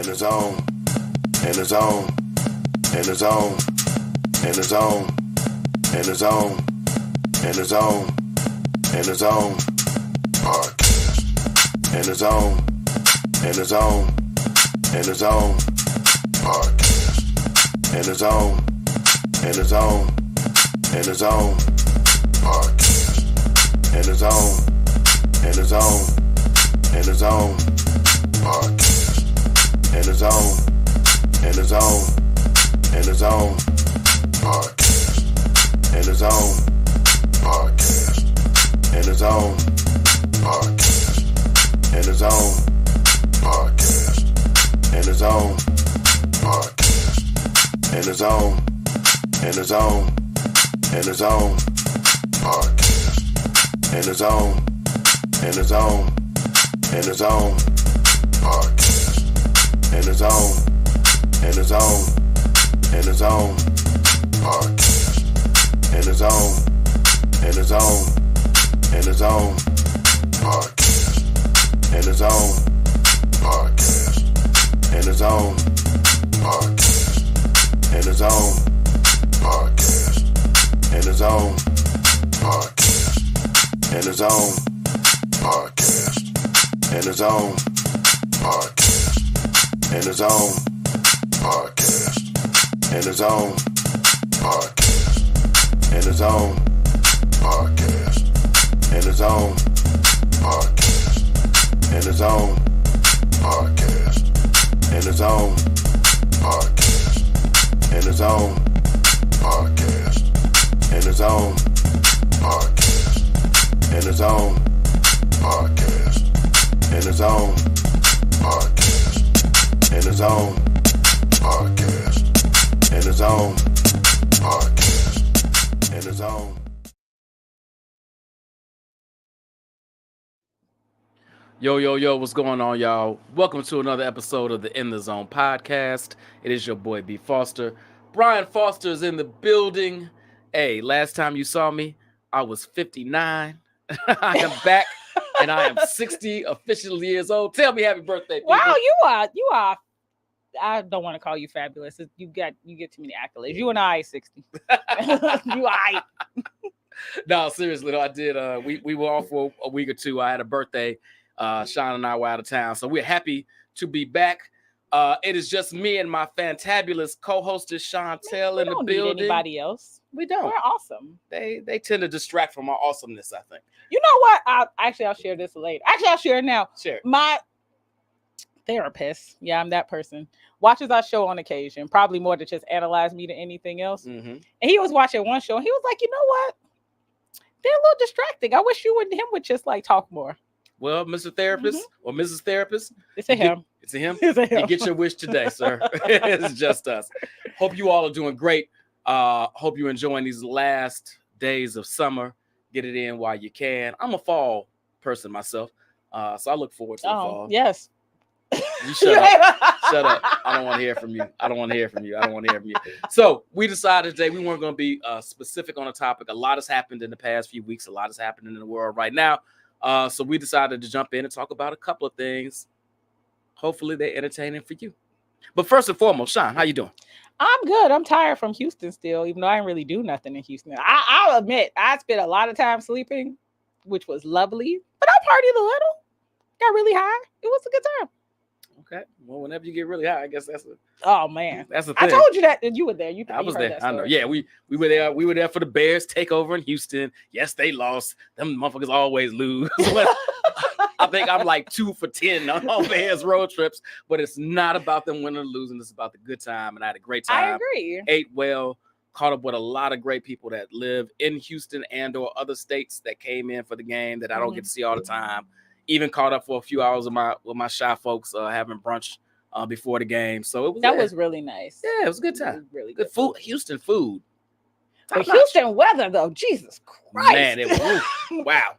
in the zone, in the zone, in the zone, in the zone, in the zone, in the zone, in the zone, podcast, in the zone, in the zone, in the zone, podcast, in the zone, in the zone, in the zone, podcast, in the zone, in the zone, in the zone, podcast, in the zone, in the zone, in the zone, podcast, in the zone, podcast, in the zone, podcast, in the zone, podcast, in the zone, podcast, in the zone, in the zone, in the zone, podcast, in the zone, in the zone, in the zone, podcast, in the zone, in the zone, in the zone, podcast, in the zone, in the zone, in the zone, podcast, in the zone, podcast, in the zone, podcast, in the zone, podcast, in the zone, podcast, in the zone, podcast, in the zone, podcast, in the zone, podcast, in the zone, podcast, in the zone, podcast, in the zone, podcast, in the zone, podcast, in the zone, podcast, in the zone, podcast, in the zone, podcast, in the zone, podcast, in the zone, podcast, in the zone, podcast, in the zone, podcast, in the zone. Yo, what's going on, y'all? Welcome to another episode of the In the Zone podcast. It is your boy, B. Foster. Brian Foster is in the building. Hey, last time you saw me, I was 59. I am back, and I am 60 official years old. Tell me happy birthday, people. Wow, you are. I don't want to call you fabulous. You get too many accolades. You and I 60. You I. No, seriously though, I did. We were off for a week or two. I had a birthday. Sean and I were out of town, so we're happy to be back. It is just me and my fantabulous co-hostess Chantel in the building. We don't need anybody else. We don't. We're awesome. They tend to distract from our awesomeness, I think. You know what? I'll share this later. Actually, I'll share it now. Share. My therapist, yeah, I'm that person, watches our show on occasion, probably more to just analyze me than anything else. Mm-hmm. And he was watching one show, and he was like, you know what? They're a little distracting. I wish you and him would just like talk more. Well, Mr. Therapist or Mrs. Therapist. It's a him. It's a him. It's a him. You get your wish today, sir. It's just us. Hope you all are doing great. Hope you're enjoying these last days of summer. Get it in while you can. I'm a fall person myself, so I look forward to the fall. Yes. You shut up. Shut up. I don't want to hear from you. So we decided today we weren't going to be specific on a topic. A lot has happened in the past few weeks. A lot is happening in the world right now. So we decided to jump in and talk about a couple of things. Hopefully they're entertaining for you. But first and foremost, Sean, how you doing? I'm good. I'm tired from Houston still, even though I didn't really do nothing in Houston. I'll admit, I spent a lot of time sleeping, which was lovely. But I partied a little. Got really high. It was a good time. Okay. Well, whenever you get really high, I guess that's a. Oh man, that's the thing. I told you that you were there. I was there. I know. Yeah, we were there. We were there for the Bears takeover in Houston. Yes, they lost. Them motherfuckers always lose. I think I'm like 2 for 10 on Bears road trips, but it's not about them winning or losing. It's about the good time, and I had a great time. I agree. Ate well. Caught up with a lot of great people that live in Houston and or other states that came in for the game that I don't get to see all the time. Even caught up for a few hours with my shy folks having brunch before the game. So it was really nice. Yeah, it was a good time. Really good food. Houston food. The Houston weather though, Jesus Christ. Man, it was wow.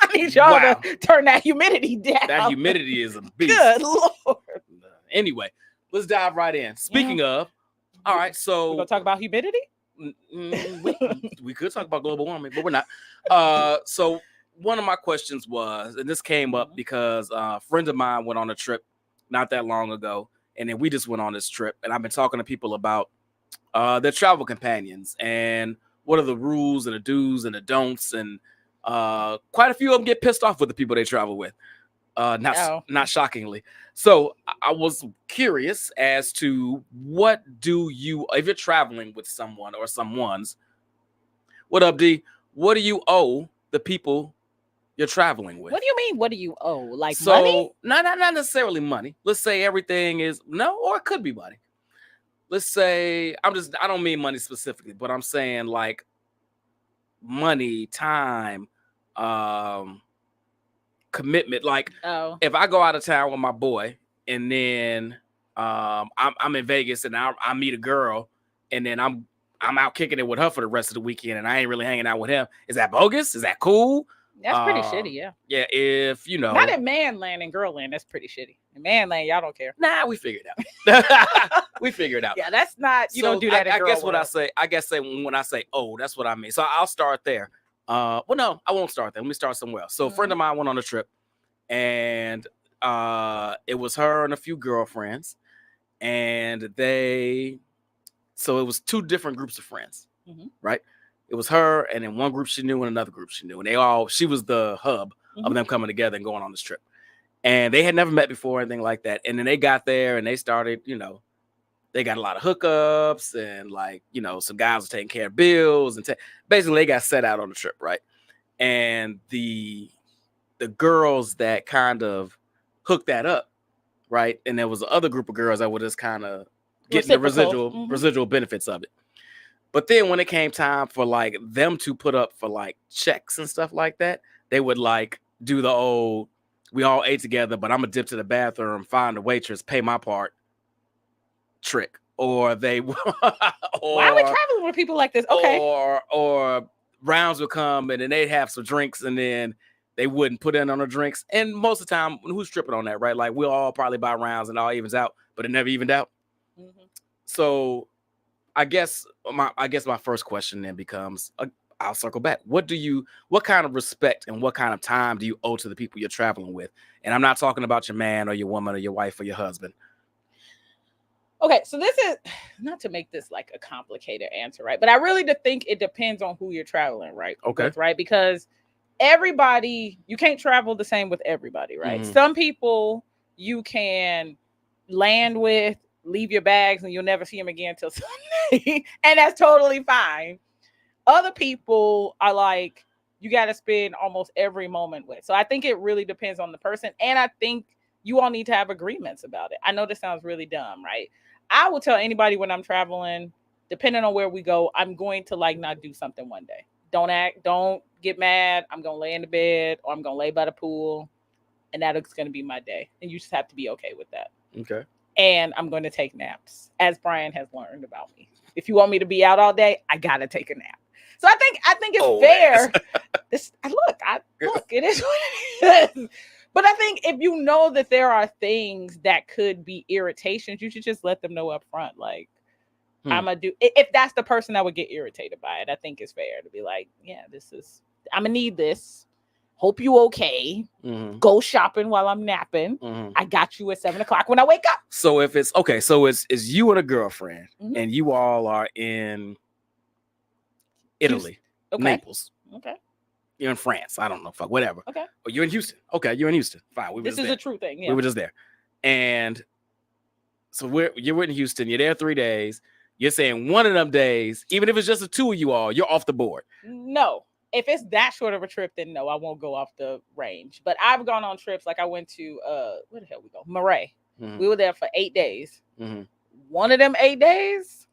I need y'all to turn that humidity down. That humidity is a beast. Good Lord. Anyway, let's dive right in. Speaking of, all right, so we're gonna talk about humidity. We could talk about global warming, but we're not. So one of my questions was, and this came up because a friend of mine went on a trip not that long ago, And then we just went on this trip, and I've been talking to people about their travel companions and what are the rules and the do's and the don'ts. And quite a few of them get pissed off with the people they travel with. Not shockingly. So I was curious as to what do you, if you're traveling with someone or someone's, what up, D? What do you owe the people you're traveling with? What do you mean? What do you owe? Like So, money? not necessarily money. Let's say everything is or it could be money. Let's say I don't mean money specifically, but I'm saying like money, time, commitment. Like if I go out of town with my boy and then I'm in Vegas and I meet a girl and then I'm out kicking it with her for the rest of the weekend and I ain't really hanging out with him. Is that bogus? Is that cool? That's pretty shitty, yeah. Yeah, if you know. Not in man land and girl land, that's pretty shitty. In man land, y'all don't care. Nah, we figured it out. We figured it out. Yeah, that's not, you don't do that in girl guess what world. I guess when I say, oh, that's what I mean. So I'll start there. Well, no, I won't start there. Let me start somewhere else. So a friend of mine went on a trip and it was her and a few girlfriends. And so it was two different groups of friends, right? It was her and then one group she knew and another group she knew. And she was the hub of them coming together and going on this trip. And they had never met before or anything like that. And then they got there and they started, they got a lot of hookups and like, some guys were taking care of bills and basically they got set out on the trip, right? And the girls that kind of hooked that up, right? And there was the other group of girls that were just kind of getting the residual benefits of it. But then when it came time for like them to put up for like checks and stuff like that, they would like do the old, we all ate together, but I'm gonna dip to the bathroom, find a waitress, pay my part trick. Or they why are we traveling with people like this? Okay. Or rounds would come and then they'd have some drinks and then they wouldn't put in on the drinks. And most of the time, who's tripping on that, right? Like we'll all probably buy rounds and all evens out, but it never evened out. So I guess my first question then becomes, I'll circle back. What kind of respect and what kind of time do you owe to the people you're traveling with? And I'm not talking about your man or your woman or your wife or your husband. Okay, so this is not to make this like a complicated answer, right? But I really do think it depends on who you're traveling, right? Okay. Right? Because you can't travel the same with everybody, right? Some people you can land with, leave your bags, and you'll never see them again until Sunday. And that's totally fine. Other people are like, you got to spend almost every moment with. So I think it really depends on the person. And I think you all need to have agreements about it. I know this sounds really dumb, right? I will tell anybody when I'm traveling, depending on where we go, I'm going to like not do something one day. Don't get mad. I'm going to lay in the bed or I'm going to lay by the pool. And that's going to be my day. And you just have to be okay with that. Okay. And I'm going to take naps, as Brian has learned about me. If you want me to be out all day, I got to take a nap. So I think it's fair. Look, it is what it is. But I think if you know that there are things that could be irritations, you should just let them know up front. Like, I'm going to do, if that's the person that would get irritated by it, I think it's fair to be like, yeah, I'm going to need this. Hope you okay. Go shopping while I'm napping. I got you at 7:00 when I wake up. So if it's okay, so it's you and a girlfriend and you all are in Italy, Naples. Okay. You're in France. I don't know. Fuck, whatever. Okay. Or you're in Houston. Okay, you're in Houston. Fine. This is a true thing. Yeah. We were just there. And so you're in Houston. You're there 3 days. You're saying one of them days, even if it's just the two of you all, you're off the board. No. If it's that short of a trip, then no, I won't go off the range. But I've gone on trips. Like I went to, where the hell we go? Marais. We were there for 8 days. One of them 8 days,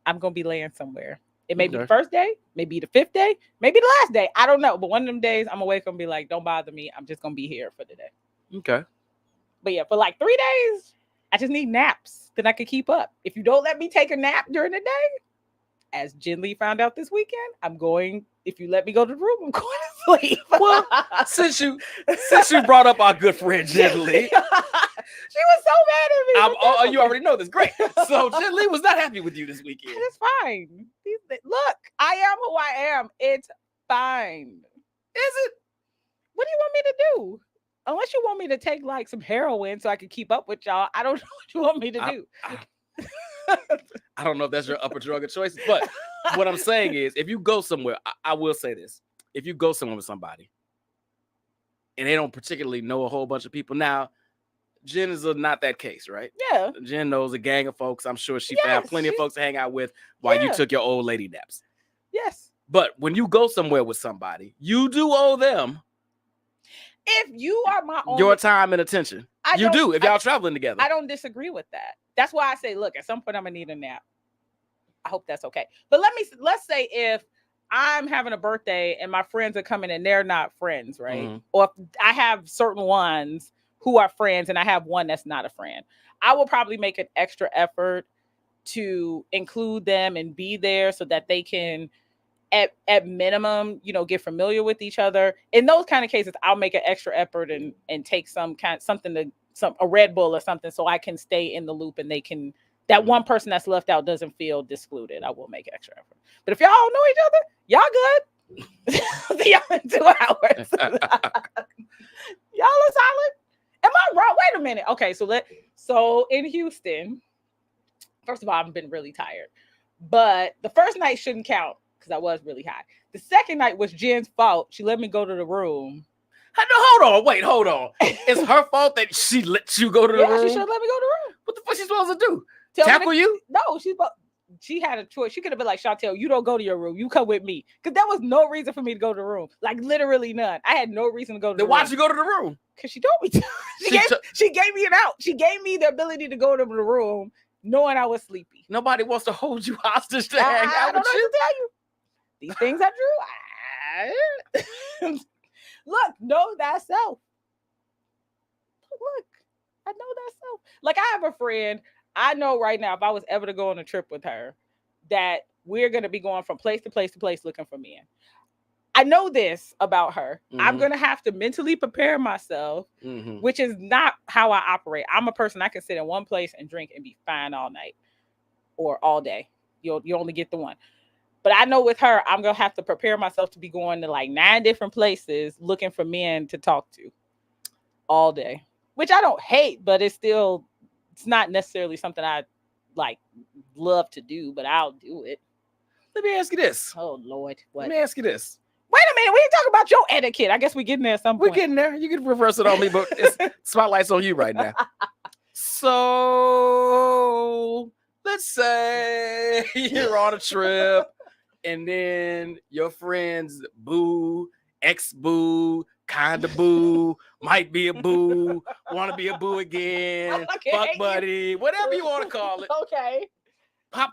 I'm going to be laying somewhere. It may be the first day, maybe the 5th day, maybe the last day. I don't know. But one of them days, I'm awake and be like, don't bother me. I'm just going to be here for the day. Okay. But yeah, for like 3 days, I just need naps that I can keep up. If you don't let me take a nap during the day, as Jen Lee found out this weekend, if you let me go to the room, I'm going to sleep. Well, since you brought up our good friend Jen Lee. She was so mad at me. You already know this. Great. So Jen Lee was not happy with you this weekend. It's fine. Look, I am who I am. It's fine. Is it? What do you want me to do? unless you want me to take like some heroin so I can keep up with y'all, I don't know what you want me to do. I don't know if that's your upper drug of choice, but what I'm saying is, if you go somewhere, I will say this: if you go somewhere with somebody and they don't particularly know a whole bunch of people, now Jen is not that case, right? Yeah. Jen knows a gang of folks. I'm sure she found plenty of folks to hang out with while you took your old lady naps. Yes. But when you go somewhere with somebody, you do owe them. If you are my own, your time and attention, you do. If y'all traveling together, I don't disagree with that. That's why I say, look, at some point I'm gonna need a nap. I hope that's okay. But let's say if I'm having a birthday and my friends are coming and they're not friends, right? Mm-hmm. Or if I have certain ones who are friends and I have one that's not a friend, I will probably make an extra effort to include them and be there so that they can, at minimum, get familiar with each other. In those kind of cases, I'll make an extra effort and take a Red Bull or something so I can stay in the loop and they can, that one person that's left out doesn't feel excluded. I will make extra effort. But if y'all don't know each other, y'all good. See y'all in 2 hours. Y'all are solid. Am I wrong? Wait a minute. Okay, so in Houston, first of all, I've been really tired. But the first night shouldn't count because I was really high. The second night was Jen's fault. She let me go to the room. Hold on. It's her fault that she let you go to the room? Yeah, she should have let me go to the room. What the fuck is she supposed to do? Tackle you? No, she had a choice. She could have been like, Chantel, you don't go to your room. You come with me. Because there was no reason for me to go to the room. Like, literally none. I had no reason to go to the room. Then why'd you go to the room? Because she told me to. She gave me an out. She gave me the ability to go to the room knowing I was sleepy. Nobody wants to hold you hostage to hang out with you. I tell you. These things are true. Look, know thyself. Look, I know thyself. Like, I have a friend, I know right now, if I was ever to go on a trip with her, that we're going to be going from place to place to place looking for men. I know this about her. Mm-hmm. I'm going to have to mentally prepare myself, which is not how I operate. I'm a person, I can sit in one place and drink and be fine all night or all day. You only get the one. But I know with her, I'm going to have to prepare myself to be going to like 9 different places looking for men to talk to all day, which I don't hate, but it's not necessarily something I like love to do, but I'll do it. Let me ask you this. Oh, Lord. What? Let me ask you this. Wait a minute. We ain't talking about your etiquette. I guess we're getting there at some point. We're getting there. You can reverse it on me, but it's spotlight's on you right now. So let's say you're on a trip. And then your friends boo, ex-boo, kind of boo, might be a boo, want to be a boo again, fuck buddy, whatever you want to call it. Okay.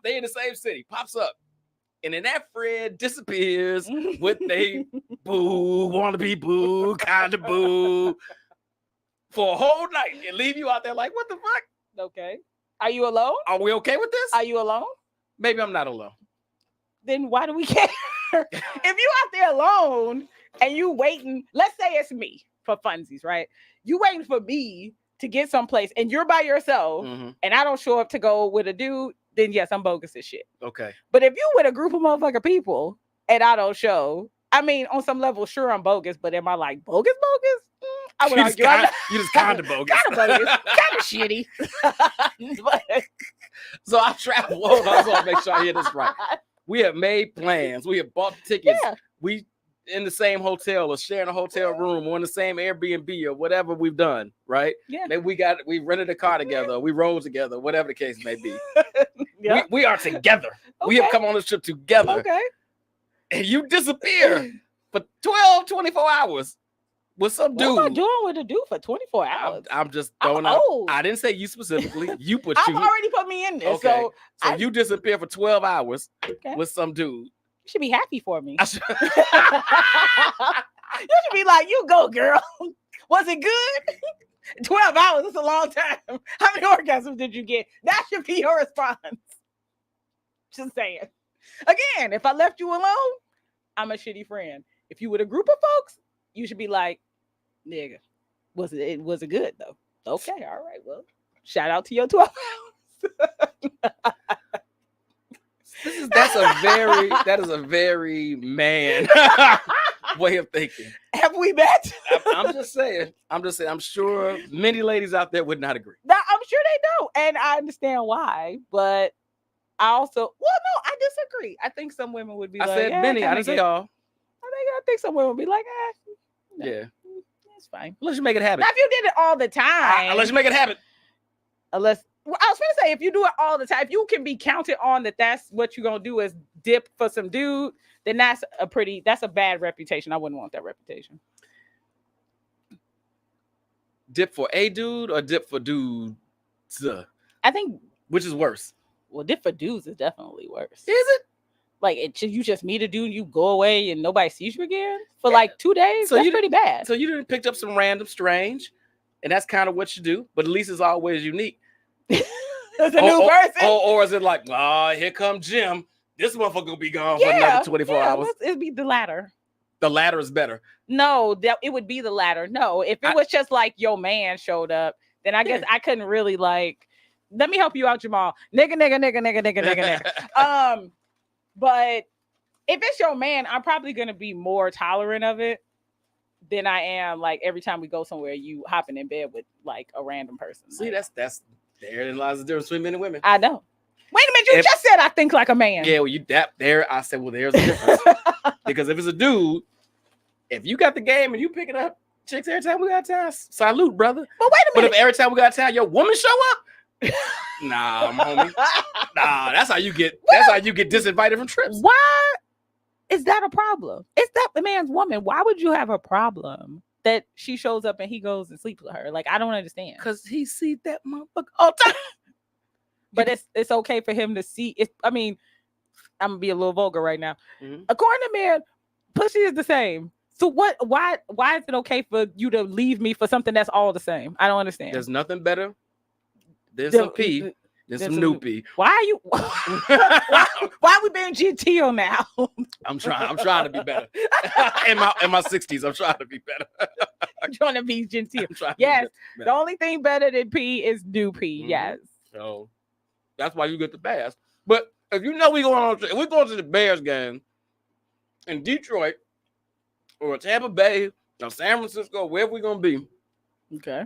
They in the same city, pops up. And then that friend disappears with they boo, want to be boo, kind of boo for a whole night and leave you out there like, what the fuck? Okay. Are you alone? Are we okay with this? Are you alone? Maybe I'm not alone. Then why do we care? If you out there alone and you waiting, let's say it's me for funsies, right? You waiting for me to get someplace and you're by yourself and I don't show up to go with a dude, then yes, I'm bogus as shit. Okay. But if you with a group of motherfucking people and I don't show, I mean, on some level, sure, I'm bogus, but am I like bogus? I would argue. You just kind of bogus. Kind of shitty. So I travel. Hold on, I want to make sure I hear this right. We have made plans. We have bought tickets. Yeah. We in the same hotel or sharing a hotel room or in the same Airbnb or whatever we've done, right? Yeah. Maybe we rented a car together, we rode together, whatever the case may be. Yeah. We are together. Okay. We have come on this trip together. Okay. And you disappear for 12, 24 hours with some dude. What am I doing with a dude for 24 hours? I'm just throwing out. I didn't say you specifically. You put you. already put me in there. Okay. So you disappear for 12 hours with some dude. You should be happy for me. You should be like, you go, girl. Was it good? 12 hours is a long time. How many orgasms did you get? That should be your response. Just saying. Again, if I left you alone, I'm a shitty friend. If you with a group of folks, you should be like, nigga, was it good though? Okay, all right. Well, shout out to your 12 hours. That is a very man way of thinking. Have we met? I'm just saying. I'm sure many ladies out there would not agree. I'm sure they don't, and I understand why. But I also, well, no, I disagree. I think some women would be I like, said many. I didn't say all. I think some women would be like, no, Yeah, it's fine. unless you make it happen. Now, if you did it all the time, Unless you make it happen. Unless, well, I was going to say, if you do it all the time, if you can be counted on that's what you're going to do is dip for some dude, then that's a bad reputation. I wouldn't want that reputation. Dip for a dude or dip for dudes? I think, which is worse? Well, dip for dudes is definitely worse. Is it? Like, you just meet a dude and you go away and nobody sees you again for like 2 days? So that's pretty bad. So you didn't pick up some random strange, and that's kind of what you do, but at least it's always unique. It's a new person. Or is it like, here come Jim. This motherfucker will be gone for another 24 hours. It'd be the latter. The latter is better. No, it would be the latter. No, if it was just like your man showed up, then I guess I couldn't really like, let me help you out, Jamal. Nigga. But if it's your man, I'm probably going to be more tolerant of it than I am like every time we go somewhere, you hopping in bed with like a random person. See, that's therein lies the difference between men and women. I know. Wait a minute, you just said I think like a man. Yeah, well, I said, well, there's a difference. Because if it's a dude, if you got the game and you pick it up, chicks every time we got time, salute, brother. But wait a minute. But if every time we got time, your woman show up, nah, I'm homie. Nah, that's how you get disinvited from trips. Why is that a problem? It's that the man's woman. Why would you have a problem that she shows up and he goes and sleeps with her? Like, I don't understand. Because he sees that motherfucker all the time. But it's okay for him to see it. I mean, I'm gonna be a little vulgar right now. Mm-hmm. According to men, pussy is the same. So what? Why is it okay for you to leave me for something that's all the same? I don't understand. There's nothing better than some pee than some new pee. Why are you? why are we being genteel now? I'm trying to be better. in my 60s, I'm trying to be better. I'm trying to be genteel. Yes, the only thing better than pee is new pee. Mm-hmm. Yes. So that's why you get the pass. But if you know we're going to the Bears game in Detroit or Tampa Bay or San Francisco, wherever we're gonna be. Okay.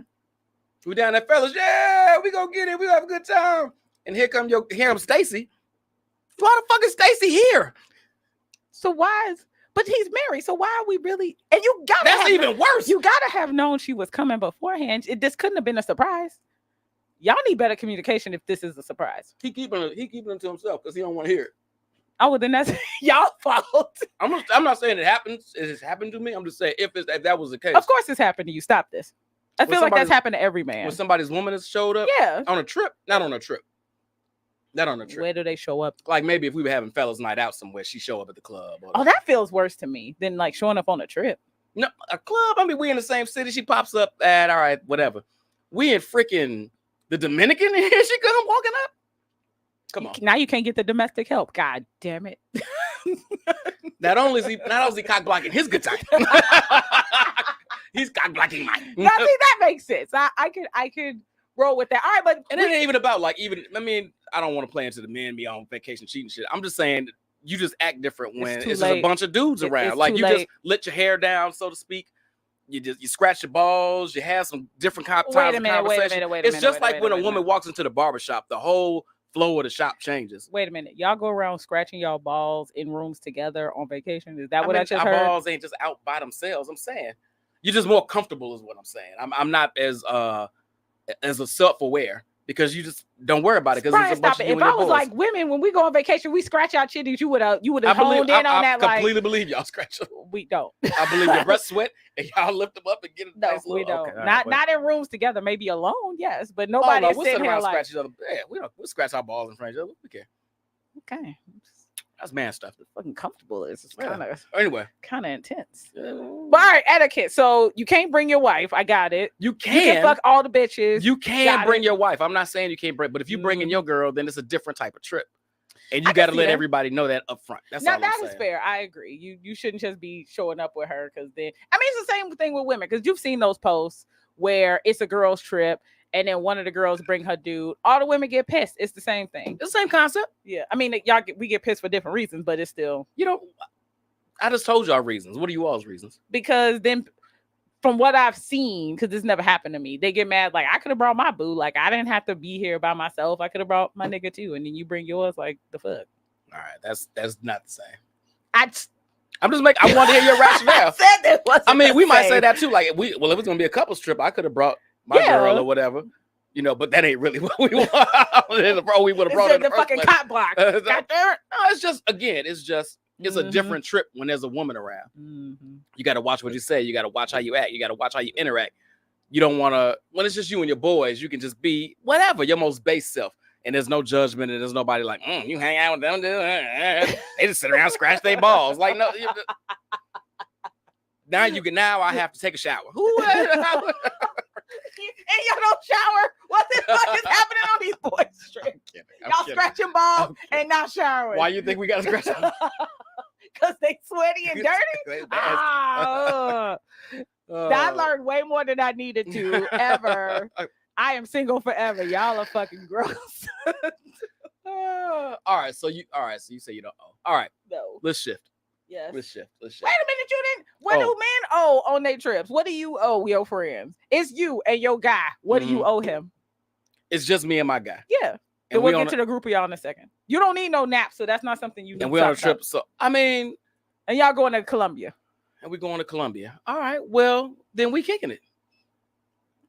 We down there, fellas. Yeah, we gonna get it. We gonna have a good time. And here come Stacy. Why the fuck is Stacy here? So but he's married. So why are we really? And you gotta. That's even worse. You gotta have known she was coming beforehand. This couldn't have been a surprise. Y'all need better communication if this is a surprise. He keeping it to himself because he don't want to hear it. Oh, well, then that's y'all fault. I'm not saying it happens. It has happened to me. I'm just saying if that was the case. Of course, it's happened to you. Stop this. I feel like that's happened to every man. When somebody's woman has showed up, on a trip, not on a trip. Where do they show up? Like maybe if we were having fellas night out somewhere, she show up at the club. That feels worse to me than like showing up on a trip. No, a club. I mean, we in the same city. She pops up at all right, whatever. We in freaking the Dominican, and here she come walking up. Come on. Now you can't get the domestic help. God damn it. Not only is he cock blocking his good time. He's cock blocking mine. Now, see, that makes sense. I could roll with that. All right, but it ain't even about like I mean, I don't want to play into the men be on vacation cheating shit. I'm just saying you just act different when it's just a bunch of dudes around. Like you just let your hair down, so to speak. You scratch your balls. You have some different times of conversation. It's just like when a woman walks into the barbershop, the whole flow of the shop changes. Wait a minute. Y'all go around scratching y'all balls in rooms together on vacation? Is that what I just heard? Our balls ain't just out by themselves. I'm saying you're just more comfortable is what I'm saying. I'm not as self-aware because you just don't worry about it because it's a bunch of you and your If I was like women, when we go on vacation, we scratch our chitties. You would have honed in on that. I completely believe y'all scratch them. We don't. I believe your breasts sweat and y'all lift them up and get a nice we don't. Okay, not in rooms together. Maybe alone, yes, but nobody is sitting here like. Scratch each other. Yeah, we scratch our balls in front of each other. We care. Okay. That's man stuff. Fucking comfortable is kind of intense. But all right, etiquette. So you can't bring your wife. I got it. You can fuck all the bitches. You can bring your wife. I'm not saying you can't bring, but if you bring in your girl, then it's a different type of trip, and you got to let everybody know that up front. That's all that is fair. I agree. You shouldn't just be showing up with her because then it's the same thing with women because you've seen those posts where it's a girls' trip. And then one of the girls bring her dude. All the women get pissed. It's the same thing. It's the same concept. Yeah. I mean, we get pissed for different reasons, but it's still. I just told you our reasons. What are you all's reasons? Because then, from what I've seen, because this never happened to me, they get mad. Like, I could have brought my boo. Like, I didn't have to be here by myself. I could have brought my nigga too. And then you bring yours. Like, the fuck? All right. That's not the same. I want to hear your rationale. said that wasn't I mean, we might same. say that too. Like, if it was gonna be a couple's trip, I could have brought my girl or whatever, you know. But that ain't really what we want. We would have brought her in the fucking cop block. God damn it. No, it's just it's a different trip when there's a woman around. You got to watch what you say. You got to watch how you act. You got to watch how you interact. You don't want to. When it's just you and your boys, you can just be whatever your most base self. And there's no judgment, and there's nobody like, you hang out with them. They just sit around, scratch their balls. Like, no. Now I have to take a shower. Who? And y'all don't shower. What the fuck is happening on these boys' trips? Y'all scratching balls and not showering. Why you think we got to scratch them? Because they sweaty and dirty? I learned way more than I needed to ever. I am single forever. Y'all are fucking gross. All right. So you say you don't owe. All right. No. Let's shift. Yes. Let's shift. Wait a minute, you didn't. What do men owe on their trips? What do you owe your friends? It's you and your guy. What do you owe him? It's just me and my guy. Yeah. And we'll get to the group of y'all in a second. You don't need no nap, so that's not something you need. And we're on a trip. So I mean, and y'all going to Colombia. And we're going to Colombia. All right. Well, then we kicking it.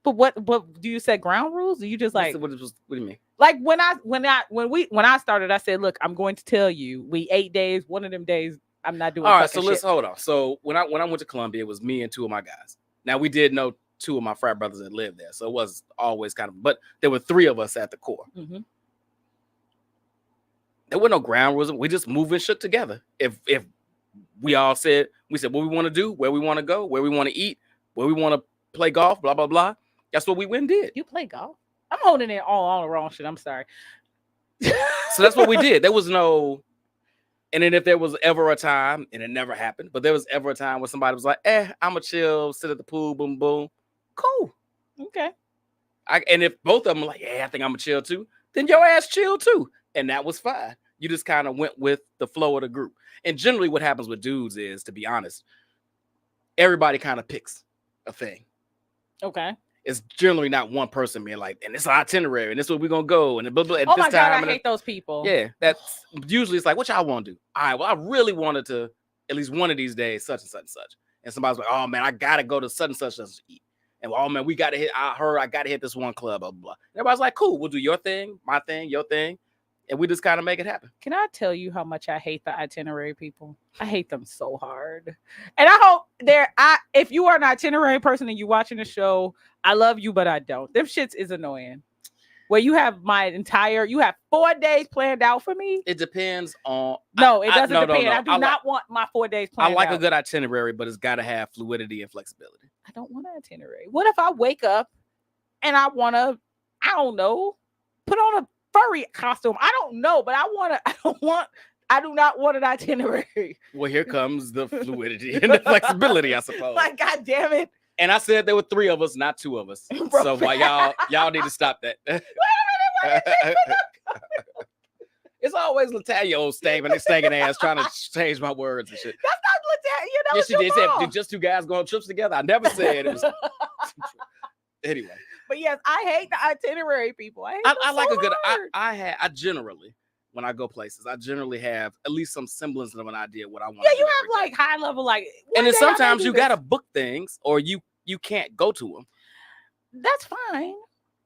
But what do you set ground rules? Do you just like what do you mean? Like when I started, I said, look, I'm going to tell you, we 8 days, one of them days I'm not doing. All right, so let's hold on. So when I went to Colombia, it was me and two of my guys. Now we did know two of my frat brothers that lived there, so it was always kind of, but there were three of us at the core. Mm-hmm. There were no ground rules. We just moved and shook together. If we said what we want to do, where we want to go, where we want to eat, where we want to play golf, blah blah blah. That's what we went and did. You play golf? I'm holding it all the wrong shit. I'm sorry. So that's what we did. There was no, and then if there was ever a time, and it never happened, but there was ever a time where somebody was like, I'ma chill, sit at the pool, boom, boom. Cool. Okay. And if both of them were like, I think I'ma chill too, then your ass chill too. And that was fine. You just kind of went with the flow of the group. And generally what happens with dudes is, to be honest, everybody kind of picks a thing. Okay. It's generally not one person being like, and it's an itinerary, and this is where we're gonna go, and blah, blah, oh my God, I hate those people. Yeah, that's usually it's like, what y'all want to do? All right, well, I really wanted to at least one of these days, such and such and such. And somebody's like, oh man, I gotta go to such and such to eat. And oh man, we gotta hit. I gotta hit this one club, blah blah blah. And everybody's like, cool, we'll do your thing, my thing, your thing, and we just kind of make it happen. Can I tell you how much I hate the itinerary people? I hate them so hard. And I hope if you are an itinerary person and you're watching the show, I love you, but I don't. Them shits is annoying. Where you have 4 days planned out for me. It depends on. No, it doesn't depend. No. I do not want my 4 days planned out. I like a good itinerary, but it's got to have fluidity and flexibility. I don't want an itinerary. What if I wake up and I want to, I don't know, put on a furry costume? I don't know, but I do not want an itinerary. Well, here comes the fluidity and the flexibility, I suppose. Like, God damn it. And I said there were 3 of us, not 2 of us. Bro, so why y'all need to stop that. Wait a minute. It's always Latalia old stinking ass trying to change my words and shit. That's not Latalia. That yes, was she did. Said, just 2 guys go on trips together. I never said it was. Anyway. But yes, I hate the itinerary people. I like a good. I generally, when I go places, I generally have at least some semblance of an idea what I want. Yeah, you have like high level, like. And then sometimes you gotta book things, or you can't go to them. That's fine,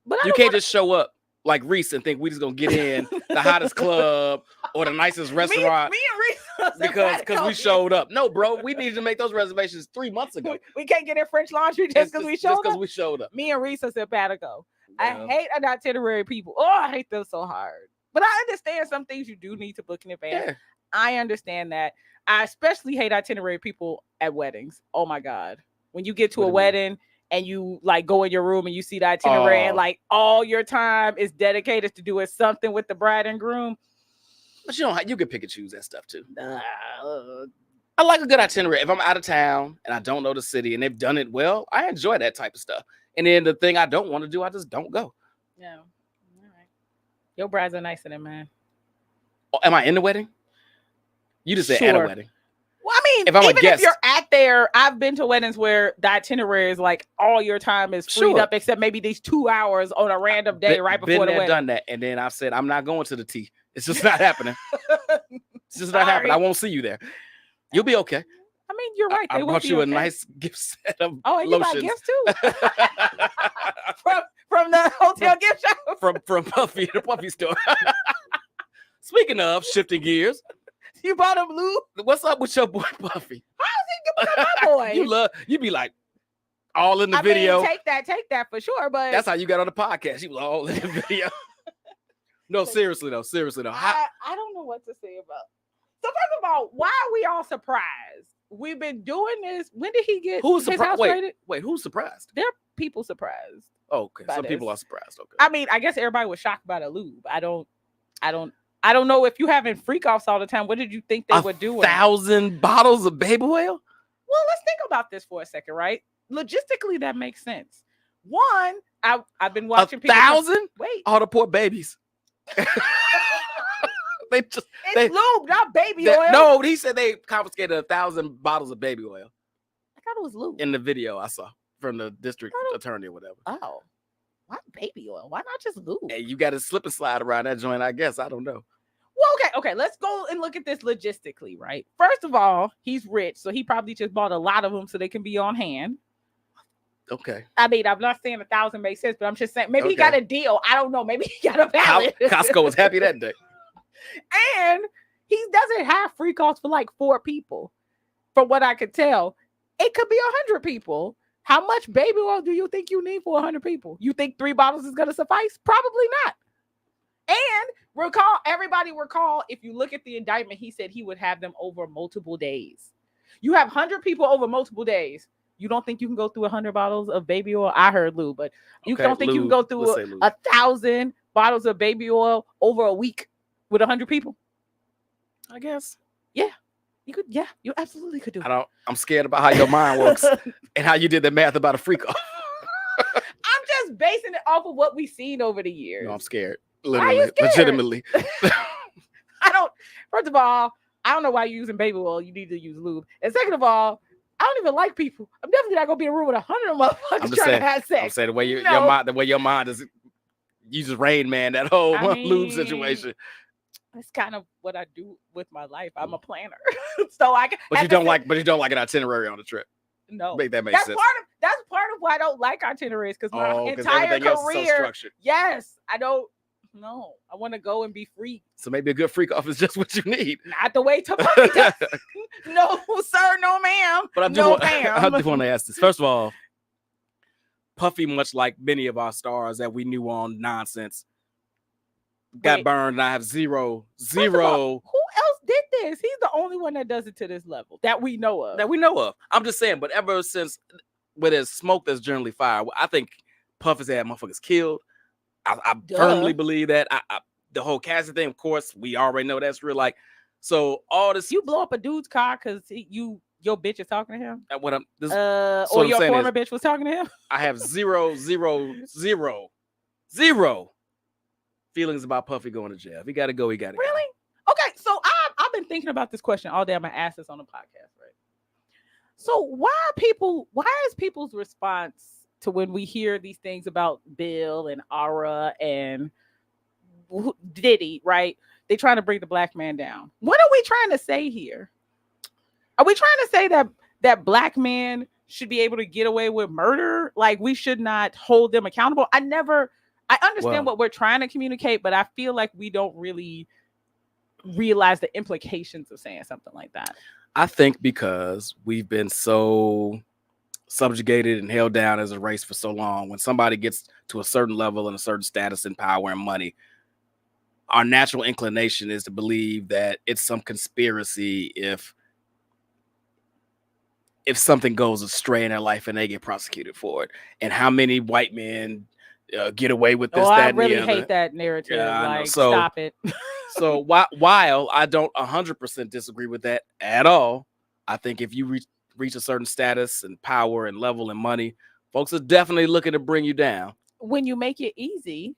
but you can't just show up like Reese and think we just gonna get in the hottest club or the nicest restaurant. Me and Reese because we showed up. No, bro, we needed to make those reservations 3 months ago. We can't get in French Laundry just because we showed up. Me and Reese are simpatico. I hate an itinerary people. Oh, I hate them so hard. But I understand some things you do need to book in advance. Yeah. I understand that. I especially hate itinerary people at weddings. Oh my God. When you get to a wedding and you like go in your room and you see the itinerary and like all your time is dedicated to doing something with the bride and groom. But you can pick and choose that stuff too. I like a good itinerary. If I'm out of town and I don't know the city and they've done it well, I enjoy that type of stuff. And then the thing I don't want to do, I just don't go. Yeah. All right. Your brides are nicer than mine. Oh, am I in the wedding? You just said at a wedding. Well, I mean, if I'm a even guest. if you're at there, I've been to weddings where the itinerary is like all your time is freed Sure. up, except maybe these 2 hours on a random day right before been the there, wedding. done that, and then I've said I'm not going to the tea. It's just not happening. It's just not happening. I won't see you there. You'll be okay. I mean, you're right. I They brought will you be a okay. nice gift set of and you got lotions. gifts too from the hotel gift shop. from Puffy, the Puffy store. Speaking of shifting gears, You bought him lube. what's up with your boy Puffy? How is he good with my boy? You be like all in the video. mean, take that for sure. But That's how you got on the podcast. She was all in the video. No, seriously though. I don't know what to say about. So first of all, why are we all surprised? We've been doing this. When did he get Who's his house surprised? raided? Wait, who's surprised? There are people surprised. Oh, okay. by Some this. people are surprised. Okay. I mean, I guess everybody was shocked by the lube. I don't know if you having freak offs all the time. What did you think they were doing? 1,000 bottles of baby oil? Well, let's think about this for a second, right? Logistically, that makes sense. One, I've been watching people. 1,000? Wait, All the poor babies. it's lube, not baby oil. No, he said they confiscated 1,000 bottles of baby oil I thought it was lube. in the video I saw from the district attorney or whatever. Oh, why baby oil? Why not just lube? Hey, you got to slip and slide around that joint, I guess. I don't know. Well, okay. Let's go and look at this logistically, right? First of all, he's rich, so he probably just bought a lot of them so they can be on hand. Okay. I mean, I'm not saying 1,000 makes sense, but I'm just saying maybe he Okay. got a deal. I don't know. Maybe he got a pallet. Costco was happy that day. And he doesn't have free calls for like 4 people. From what I could tell, it could be 100 people. How much baby oil do you think you need for 100 people? You think 3 bottles is going to suffice? Probably not. And everybody recall, if you look at the indictment, he said he would have them over multiple days. You have 100 people over multiple days. You don't think you can go through 100 bottles of baby oil? I heard lube, but you don't think you can go through 1,000 bottles of baby oil over a week with 100 people? I guess. Yeah, you could. Yeah, you absolutely could do it. I'm scared about how your mind works and how you did the math about a freak off. I'm just basing it off of what we've seen over the years. No, I'm scared. Why are you scared? Legitimately. First of all, I don't know why you're using baby oil. You need to use lube. And second of all, I don't even like people. I'm definitely not gonna be in a room with 100 motherfuckers trying to have sex. I'm saying the way your mind is, you just Rain Man that whole lube situation. That's kind of what I do with my life. I'm a planner, so I can. But you don't like an itinerary on the trip. No, that makes sense. That's part of why I don't like itineraries, because my entire everything else is so career. structured. Yes, I don't. No, I want to go and be free. So maybe a good freak off is just what you need. Not the way to Puffy does. No, sir, no, ma'am. But I do want to ask this. First of all, Puffy, much like many of our stars that we knew on Nonsense, got burned. And I have zero. Who else did this? He's the only one that does it to this level that we know of. I'm just saying, but ever since where there's smoke, there's generally fire. I think Puff has had motherfuckers killed. I firmly believe that. The whole Cassie thing, of course, we already know that's real. Like, so all this. You blow up a dude's car because your bitch is talking to him. Or your former bitch was talking to him. I have zero feelings about Puffy going to jail. If he got to go, he got to go. Really? Okay, so I've been thinking about this question all day. I'm gonna ask this on the podcast, right? So why is people's response to when we hear these things about Bill and Aura and Diddy, right? They trying to bring the black man down. What are we trying to say here? Are we trying to say that black men should be able to get away with murder? Like, we should not hold them accountable? I understand what we're trying to communicate, but I feel like we don't really realize the implications of saying something like that. I think because we've been so subjugated and held down as a race for so long, when somebody gets to a certain level and a certain status and power and money, our natural inclination is to believe that it's some conspiracy if something goes astray in their life and they get prosecuted for it. And how many white men get away with this? I really hate that narrative. Yeah, stop it. So while I don't 100% disagree with that at all, I think if you reach a certain status and power and level and money, folks are definitely looking to bring you down. When you make it easy,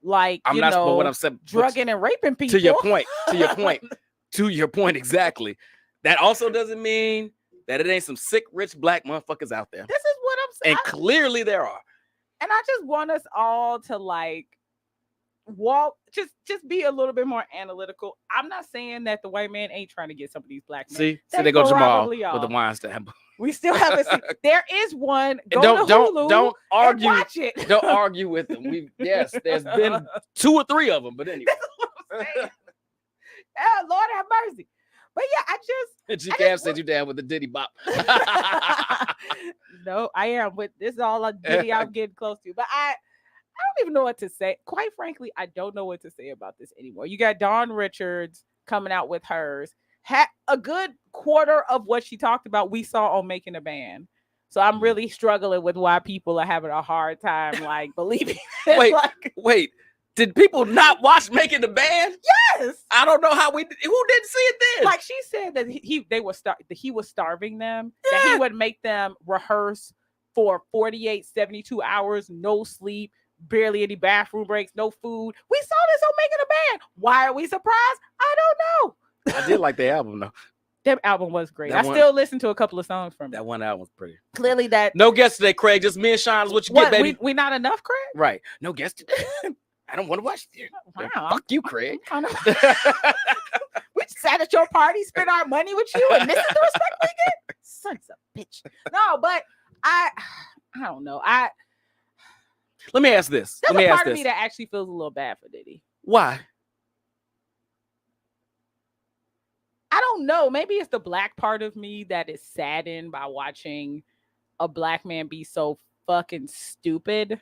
like what I'm saying, drugging and raping people. To your point, exactly. That also doesn't mean that it ain't some sick, rich black motherfuckers out there. This is what I'm saying. And clearly there are. And I just want us all to like walk, just be a little bit more analytical. I'm not saying that the white man ain't trying to get some of these black men. See, they go Jamal with the wine stamp. We still haven't seen. There is one. Go don't to Hulu don't argue. And watch it. Don't argue with them. Yes, there's been 2 or 3 of them, but anyway. That's what I'm saying. Oh, Lord have mercy. But yeah, G-Cab said you down with the Diddy bop. No, I am. With this is all a Diddy I'm getting close to. But I don't even know what to say. Quite frankly, I don't know what to say about this anymore. You got Dawn Richards coming out with hers. A good quarter of what she talked about we saw on Making a Band. So I'm really struggling with why people are having a hard time like believing it. Wait. Did people not watch Making the Band? Yes. I don't know who didn't see it then. Like she said that he was starving them, that he would make them rehearse for 48, 72 hours, no sleep, barely any bathroom breaks, no food. We saw this on Making a Band. Why are we surprised? I don't know. I did like the album though. That album was great. Still listen to a couple of songs from it. That one album was pretty. Clearly that. No guests today, Craig. Just me and Sean is what you get, baby. We not enough, Craig? Right. No guests today. I don't want to watch it. Wow. Fuck you, Craig. We sat at your party, spent our money with you, and this is the respect we get? Sons of a bitch. No, but I don't know. Let me ask this. There's a part of me that actually feels a little bad for Diddy. Why? I don't know. Maybe it's the black part of me that is saddened by watching a black man be so fucking stupid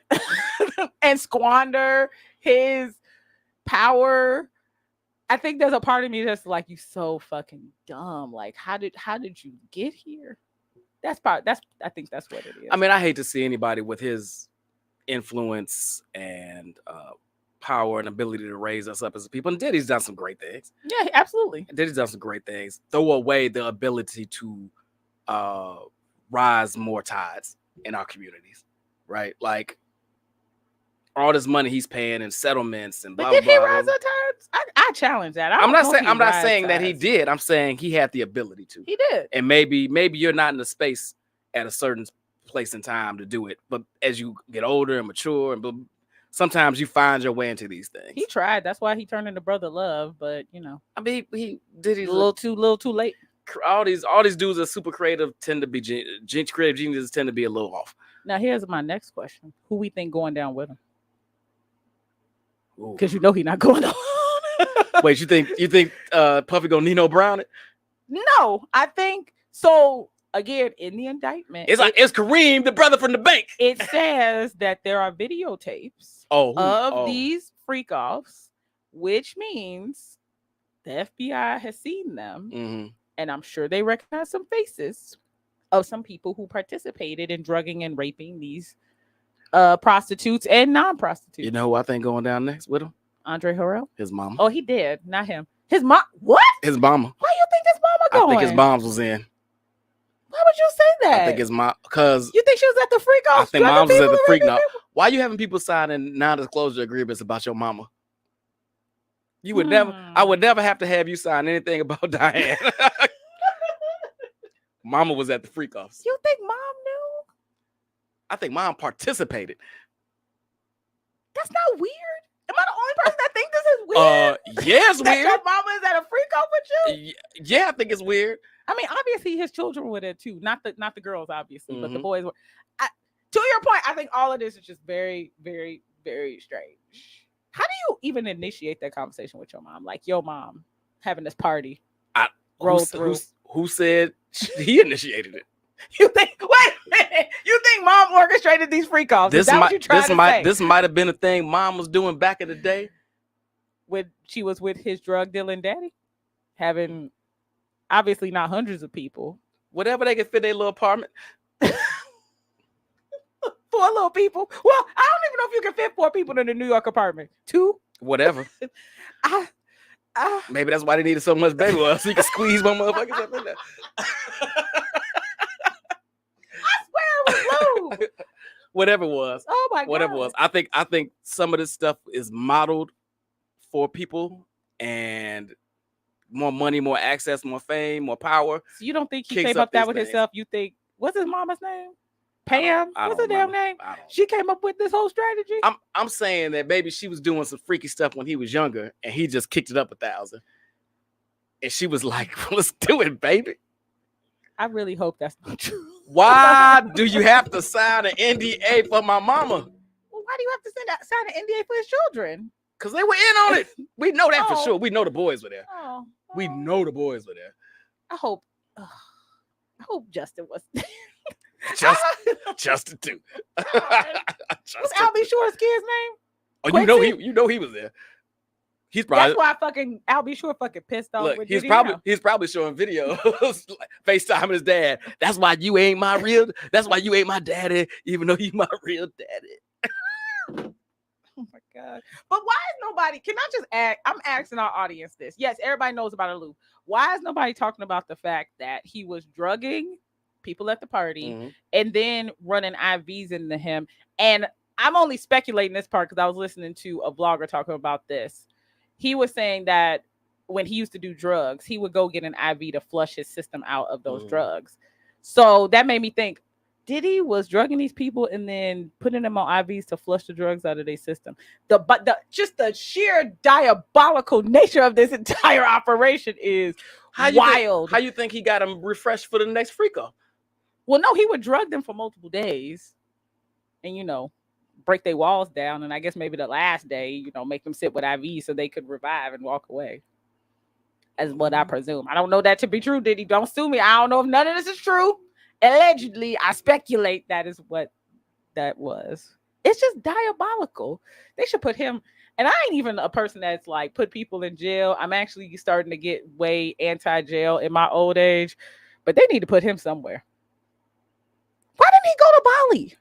and squander his power. I think there's a part of me that's like, you so fucking dumb. Like, how did you get here? I think that's what it is. I mean, I hate to see anybody with his influence and power and ability to raise us up as a people. And Diddy's done some great things. Yeah, absolutely. Diddy's done some great things. Throw away the ability to rise more tides in our communities, right? Like all this money he's paying in settlements and blah, but did blah, he blah, rise blah. our tides? I challenge that. I'm not saying that he did. I'm saying he had the ability to. He did. And maybe you're not in the space at a certain place and time to do it. But as you get older and mature, and sometimes you find your way into these things. He tried. That's why he turned into Brother Love. But you know, I mean, he did. He's a little too late. All these dudes are super creative. Tend to be creative geniuses. Tend to be a little off. Now here's my next question: who we think going down with him? Because you know he's not going on. Wait, you think Puffy gonna Nino Brown it? No, I think so. Again, in the indictment, it's Kareem, the brother from the bank. It says that there are videotapes of these freak offs, which means the FBI has seen them, and I'm sure they recognize some faces of some people who participated in drugging and raping these prostitutes and non-prostitutes. You know who I think going down next with him? Andre Harrell? His mama. Oh, he did. Not him. His mom. What? His mama. Why you think his mama going? I think his mom's was in. Why would you say that? I think his mom, because you think she was at the freak off? I think mom's was at the freak off. Why are you having people signing non-disclosure agreements about your mama? You would never. I would never have to have you sign anything about Diane. Mama was at the freak offs. You think mom knew? I think mom participated. That's not weird. Am I the only person that thinks this is weird? Yeah, it's weird. Your mama is at a freak off with you? Yeah, I think it's weird. I mean, obviously his children were there too. Not the girls, obviously, but the boys were. To your point, I think all of this is just very, very, very strange. How do you even initiate that conversation with your mom? Like your mom having this party. Who said he initiated it? You think? Wait a minute. You think mom orchestrated these freak offs? Is that what you trying to say? This might have been a thing mom was doing back in the day. When she was with his drug dealing daddy, having obviously not hundreds of people, whatever they could fit their little apartment. 4 little people. Well, I don't even know if you can fit 4 people in a New York apartment. 2, whatever. Maybe that's why they needed so much baby oil, so you can squeeze one motherfucker up in there. I swear it was blue. Whatever it was. Oh my god. Whatever it was. I think some of this stuff is modeled for people, and more money, more access, more fame, more power. So you don't think he Kicks came up up that these with things. himself? You think, what's his mama's name? Pam? I What's her don't damn remember. name? I don't. She came up with this whole strategy. I'm saying that maybe she was doing some freaky stuff when he was younger, and he just kicked it up 1,000. And she was like, "Let's do it, baby." I really hope that's not true. Why do you have to sign an NDA for my mama? Well, why do you have to sign an NDA for his children? Because they were in on it. We know that for Oh. sure. We know the boys were there. Oh, We know the boys were there. I hope Justin was there. Justin too. What's Albie Shore's kid's name? Oh, Quincy? you know he was there. He's probably. That's why Albie Shore fucking pissed off. Look, with he's Diddy probably showing videos, like FaceTime his dad. That's why you ain't my daddy, even though you my real daddy. Oh my God. But why is nobody, can I just ask, I'm asking our audience this. Yes, everybody knows about Alou. Why is nobody talking about the fact that he was drugging people at the party and then running IVs into him? And I'm only speculating this part because I was listening to a vlogger talking about this. He was saying that when he used to do drugs, he would go get an IV to flush his system out of those drugs. So that made me think, Diddy was drugging these people and then putting them on IVs to flush the drugs out of their system. Just the sheer diabolical nature of this entire operation is wild. How you think he got him refreshed for the next freak off? Well, no, he would drug them for multiple days and, break their walls down. And I guess maybe the last day, make them sit with IVs so they could revive and walk away. As what I presume. I don't know that to be true, Diddy. Don't sue me. I don't know if none of this is true. Allegedly, I speculate that is what that was. It's just diabolical. They should put him, and I ain't even a person that's like put people in jail. I'm actually starting to get way anti-jail in my old age, but they need to put him somewhere. Why didn't he go to Bali?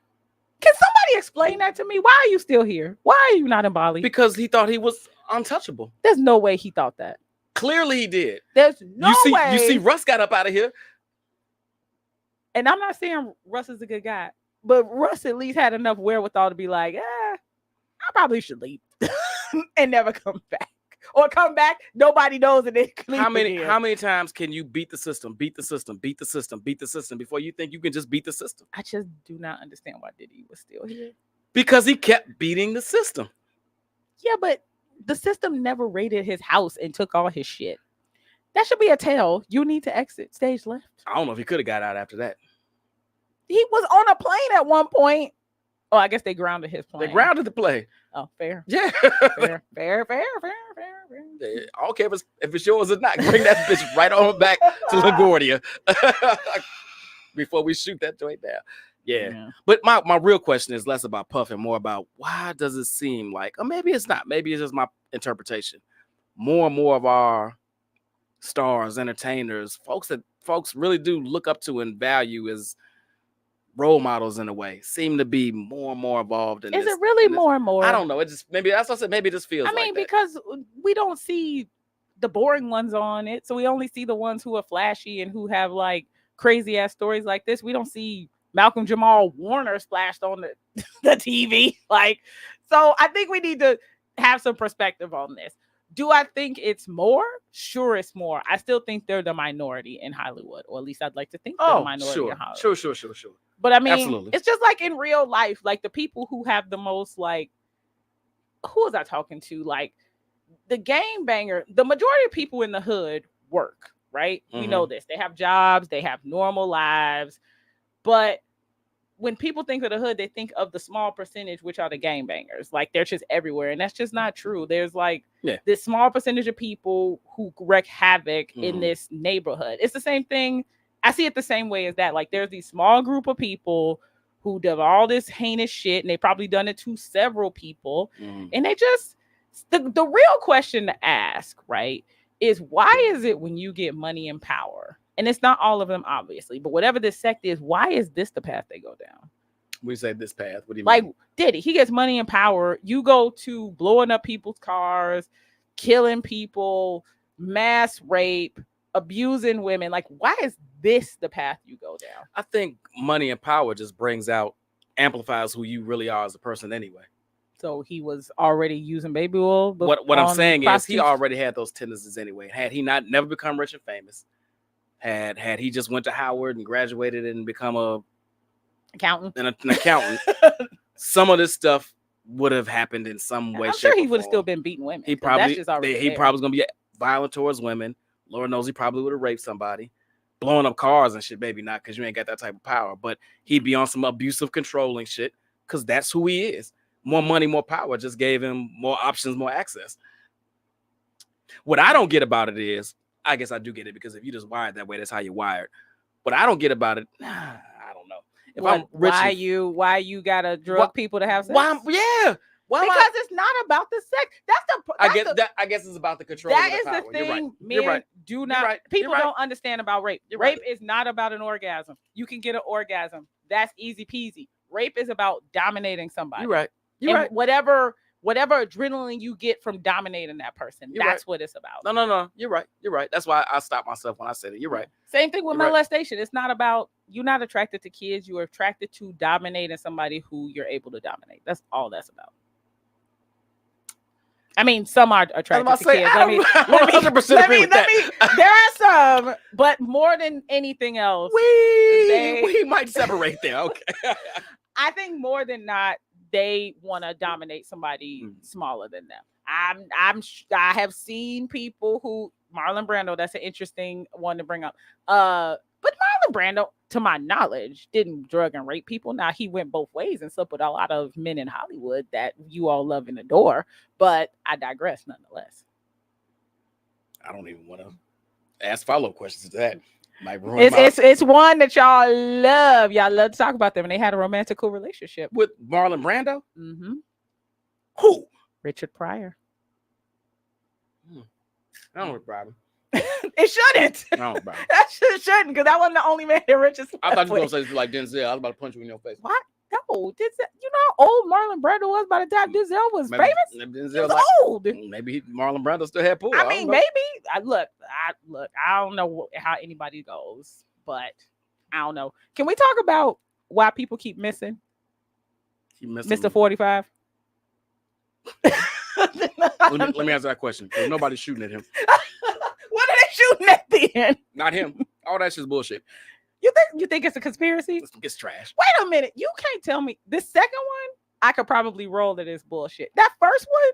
Can somebody explain that to me? Why are you still here? Why are you not in Bali? Because he thought he was untouchable. There's no way he thought that. Clearly he did. There's no way. You see Russ got up out of here. And I'm not saying Russ is a good guy, but Russ at least had enough wherewithal to be like, I probably should leave and never come back. Or come back, nobody knows it. How many times can you beat the system before you think you can just beat the system? I just do not understand why Diddy was still here. Because he kept beating the system. Yeah, but the system never raided his house and took all his shit. That should be a tell. You need to exit stage left. I don't know if he could have got out after that. He was on a plane at one point. Oh, I guess they grounded his plane. They grounded the plane. Oh, fair. Yeah. fair. Yeah, I don't care if it's yours or not. Bring that bitch right on back to LaGuardia before we shoot that joint down. Yeah. But my real question is less about Puff and more about why does it seem like, or maybe it's not, maybe it's just my interpretation. More and more of our stars, entertainers, folks that folks really do look up to and value as role models in a way, seem to be more and more involved in this. Is it really more and more? I don't know. It just, maybe that's what I said. Maybe it just feels like because we don't see the boring ones on it. So we only see the ones who are flashy and who have like crazy ass stories like this. We don't see Malcolm Jamal Warner splashed on the TV. So I think we need to have some perspective on this. Do I think it's more? Sure, it's more. I still think they're the minority in Hollywood, or at least I'd like to think they're the minority in Hollywood. Sure. But I mean, absolutely. It's just like in real life, like the people who have the most, who was I talking to? Like the game banger, the majority of people in the hood work, right? Mm-hmm. We know this. They have jobs, they have normal lives. But when people think of the hood, they think of the small percentage, which are the game bangers. Like they're just everywhere. And that's just not true. There's this small percentage of people who wreak havoc in this neighborhood. It's the same thing. I see it the same way as that. Like there's these small group of people who do all this heinous shit, and they probably done it to several people. And they just, the real question to ask, right, is why is it when you get money and power, and it's not all of them, obviously, but whatever this sect is, why is this the path they go down? We say this path. What do you mean? Like Diddy, he gets money and power. You go to blowing up people's cars, killing people, mass rape, abusing women. Like, why is this the path you go down? I think money and power just amplifies who you really are as a person anyway. So he was already using baby oil. What I'm on saying is he prostitutes? already had those tendencies anyway. Had he not never become rich and famous, had he just went to Howard and graduated and become accountant. an accountant, some of this stuff would have happened in some way. I'm shape, sure he or would have form. still been beating women. He 'cause probably that's just already he there. probably was gonna be violent towards women. Lord knows he probably would have raped somebody, blowing up cars and shit. Maybe not because you ain't got that type of power, but he'd be on some abusive, controlling shit because that's who he is. More money, more power just gave him more options, more access. What I don't get about it is, I guess I do get it because if you just wired that way, that's how you're wired. What I don't get about it, I don't know. If I'm rich, why you gotta drug people to have sex? Why because it's not about the sex. I guess it's about the control. That of the is power. the thing. You're right. Men do not. right. People You're right. don't understand about rape. You're Rape right. is not about an orgasm. You can get an orgasm. That's easy peasy. Rape is about dominating somebody. You're right. You're and right. Whatever adrenaline you get from dominating that person, that's what it's about. No. You're right. You're right. That's why I stopped myself when I said it. You're right. Same thing with molestation. It's not about, you're not attracted to kids. You're attracted to dominating somebody who you're able to dominate. That's all that's about. I mean, some are attracted to kids. Let me, there are some, but more than anything else, we might separate there. Okay. I think more than not, they want to dominate somebody smaller than them. I have seen people who, Marlon Brando, that's an interesting one to bring up. But Marlon Brando, to my knowledge, didn't drug and rape people. Now, he went both ways and slept with a lot of men in Hollywood that you all love and adore. But I digress nonetheless. I don't even want to ask follow-up questions to that. It's one that y'all love. Y'all love to talk about them. And they had a romantical relationship. With Marlon Brando? Mm-hmm. Who? Richard Pryor. I don't know, Brian. It shouldn't. No, bro. That shouldn't, because that wasn't the only man that Richard. I thought you were gonna say like Denzel. I was about to punch you in your face. What? No, Denzel. You know how old Marlon Brando was by the time Denzel was famous? Denzel was old. Maybe Marlon Brando still had pull. I mean, maybe. I don't know how anybody goes, but I don't know. Can we talk about why people keep missing? Mr. 45. let me answer that question. There's nobody shooting at him. What are they shooting at then? Not him. All that shit's bullshit. You think it's a conspiracy? It's trash. Wait a minute. You can't tell me. The second one, I could probably roll that it's bullshit. That first one,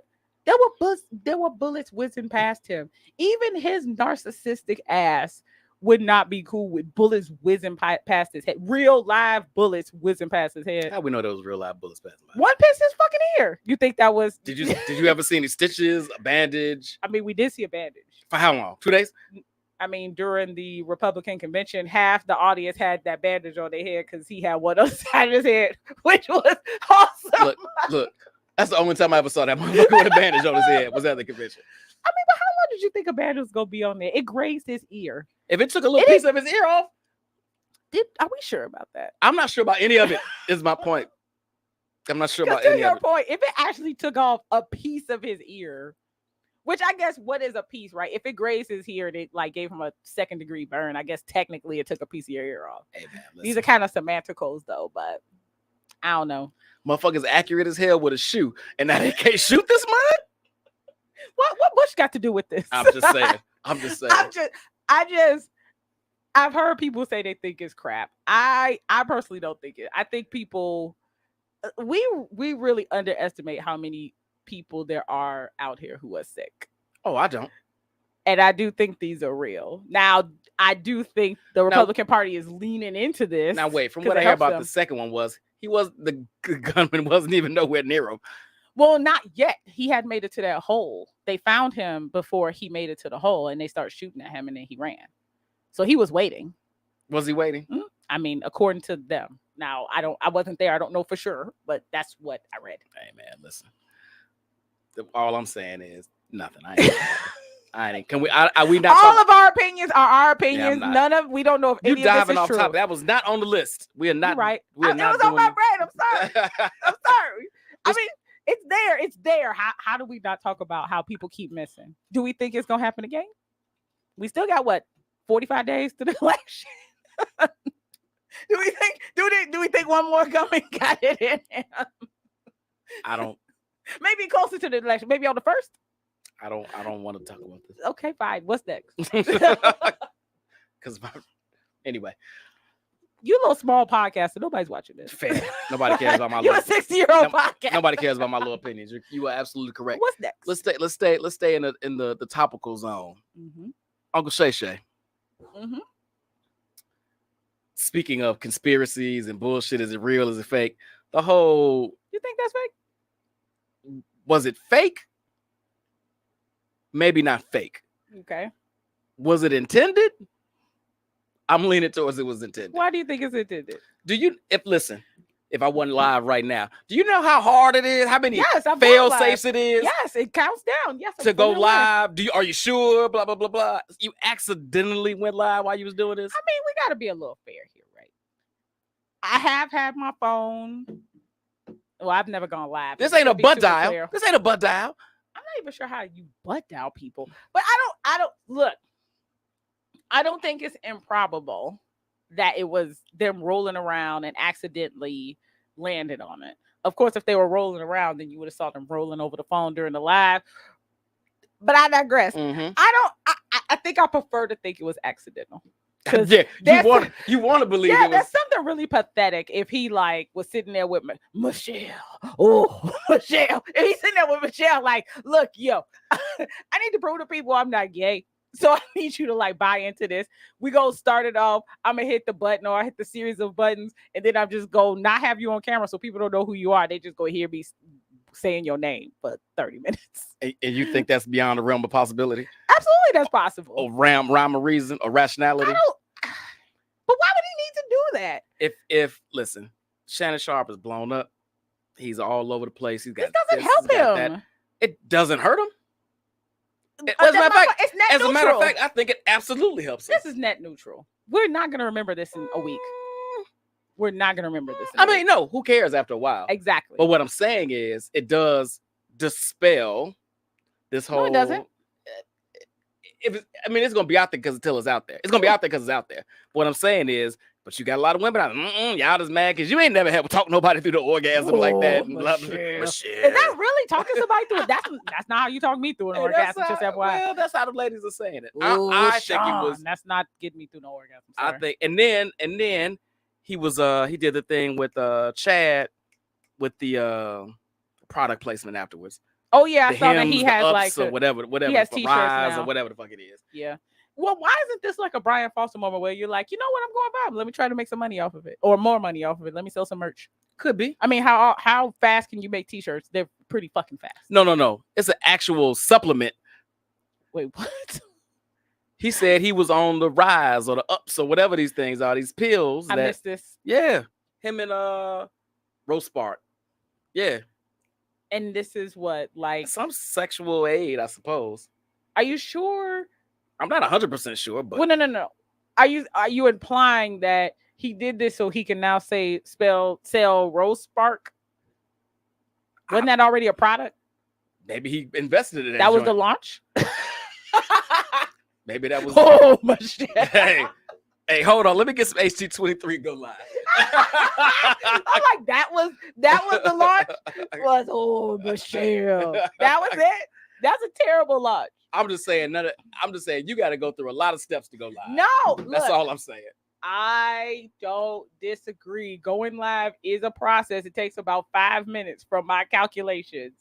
there were bullets whizzing past him. Even his narcissistic ass would not be cool with bullets whizzing past his head. Real live bullets whizzing past his head. How we know those real live bullets passing by? One pissed his fucking ear. You think that was? Did you ever see any stitches, a bandage? I mean, we did see a bandage. For how long? 2 days? I mean, during the Republican convention, half the audience had that bandage on their head because he had one on the side of his head, which was awesome. Look, that's the only time I ever saw that motherfucker with a bandage on his head was at the convention. I mean, but how long did you think a bandage was gonna be on there? It grazed his ear. If it took a little piece of his ear off, are we sure about that? I'm not sure about any of it. Is my point. I'm not sure about any of it. Point, if it actually took off a piece of his ear, which I guess what is a piece, right? If it grazed his ear and it like gave him a 2nd-degree burn, I guess technically it took a piece of your ear off. Hey man, these are kind of semanticals though, but I don't know. Motherfuckker's accurate as hell with a shoe, and now they can't shoot this mud. What Bush got to do with this? I'm just saying. I've heard people say they think it's crap. I personally don't think it. I think people, we really underestimate how many people there are out here who are sick. Oh, I don't. And I do think these are real. Now, I do think the Republican Party is leaning into this. Now, wait, from what I heard about the second one was the gunman wasn't even nowhere near him. Well, not yet. He had made it to that hole. They found him before he made it to the hole, and they started shooting at him, and then he ran. So he was waiting. Was he waiting? Mm-hmm. I mean, according to them. Now, I wasn't there. I don't know for sure, but that's what I read. Hey, man, listen. All I'm saying is nothing. I ain't. Can we? Are we not? All of our opinions are our opinions. Yeah, none of we don't know if any of this is diving off true. Topic. That was not on the list. We are not. You're right. We are not. It was on my brain. I'm sorry. I'm sorry. I mean, it's there. It's there. How do we not talk about how people keep missing? Do we think it's gonna happen again? We still got what 45 days to the election. Do we think? Do we think one more coming got it in? I don't. Maybe closer to the election. Maybe on the 1st. I don't want to talk about this. Okay, fine. What's next? Because anyway, You little small podcast, so nobody's watching this. fair. Nobody cares about my You a little 60-year-old podcast. Nobody cares about my little opinions. You are absolutely correct. What's next? Let's stay in the topical zone. Mm-hmm. Uncle Shay-Shay. Mm-hmm. Speaking of conspiracies and bullshit, is it real? Is it fake? The whole You think that's fake? was it fake? Maybe not fake. Okay. Was it intended? I'm leaning towards it was intended. Why do you think it's intended? Do you if I wasn't live right now, do you know how hard it is? How many I'm fail going safes live. it is? Yes, it counts down. Yes, I'm To go putting it away. live. Are you sure? Blah blah blah blah. You accidentally went live while you was doing this? I mean, we gotta be a little fair here, right? I have had my phone. Well, I've never gone live. This Let's ain't a be butt super dial. clear. This ain't a butt dial. I'm not even sure how you butt dial people, but I don't look. I don't think it's improbable that it was them rolling around and accidentally landed on it. Of course, if they were rolling around, then you would have saw them rolling over the phone during the live. But I digress. Mm-hmm. I think I prefer to think it was accidental. Yeah, you want to believe Yeah, it was. that's something really pathetic if he like was sitting there with Michelle. Oh, Michelle. If he's sitting there with Michelle, like, look, yo, I need to prove to people I'm not gay. So I need you to like buy into this. We go start it off. I'm gonna hit the button or I hit the series of buttons, and then I'm just go not have you on camera so people don't know who you are. They just go hear me saying your name for 30 minutes. And you think that's beyond the realm of possibility? Absolutely, that's possible. Or rhyme of reason or rationality? But why would he need to do that? If listen, Shannon Sharp is blown up. He's all over the place. He's got This doesn't help him. That. It doesn't hurt him. As a matter of fact, I think it absolutely helps him. This is net neutral. We're not going to remember this in a week. We're not going to remember this. I mean, no, who cares after a while? Exactly. But what I'm saying is it does dispel this whole. No, it doesn't. I mean, it's going to be out there until it's out there. It's going to be out there because it's out there. What I'm saying is, but you got a lot of women out there. Y'all just mad because you ain't never had to talk nobody through the orgasm like that. And blah, blah, blah. Is that really talking somebody through it? That's not how you talk me through an orgasm. Just FYI. Well, that's how the ladies are saying it. Ooh, I think it Sean, was. That's not getting me through no orgasm. I think, and then he was he did the thing with Chad with the product placement afterwards. Oh yeah, I the saw that hymns, he the has ups like or whatever he has for t-shirts Rise now. or whatever the fuck it is. Yeah. Well, why isn't this like a Brian Foster moment where you're like, you know what, I'm going viral. Let me try to make some money off of it, or more money off of it. Let me sell some merch. Could be. I mean, how fast can you make t-shirts? They're pretty fucking fast. No. It's an actual supplement. Wait, what? He said he was on the Rise or the Ups or whatever these things are. These pills. I missed this. Yeah, him and Rose Spark. Yeah. And this is what, like, some sexual aid, I suppose. Are you sure? I'm not 100% sure, but well, no. Are you implying that he did this so he can now sell Rose Spark? Wasn't that already a product? Maybe he invested in that. That was the launch. Maybe that was. Oh my shit! Hey, hold on. Let me get some HT23 go live. I'm like, that was the launch. Oh, Michelle, that was it. That's a terrible launch. I'm just saying you got to go through a lot of steps to go live. No, that's all I'm saying. I don't disagree. Going live is a process. It takes about 5 minutes from my calculations.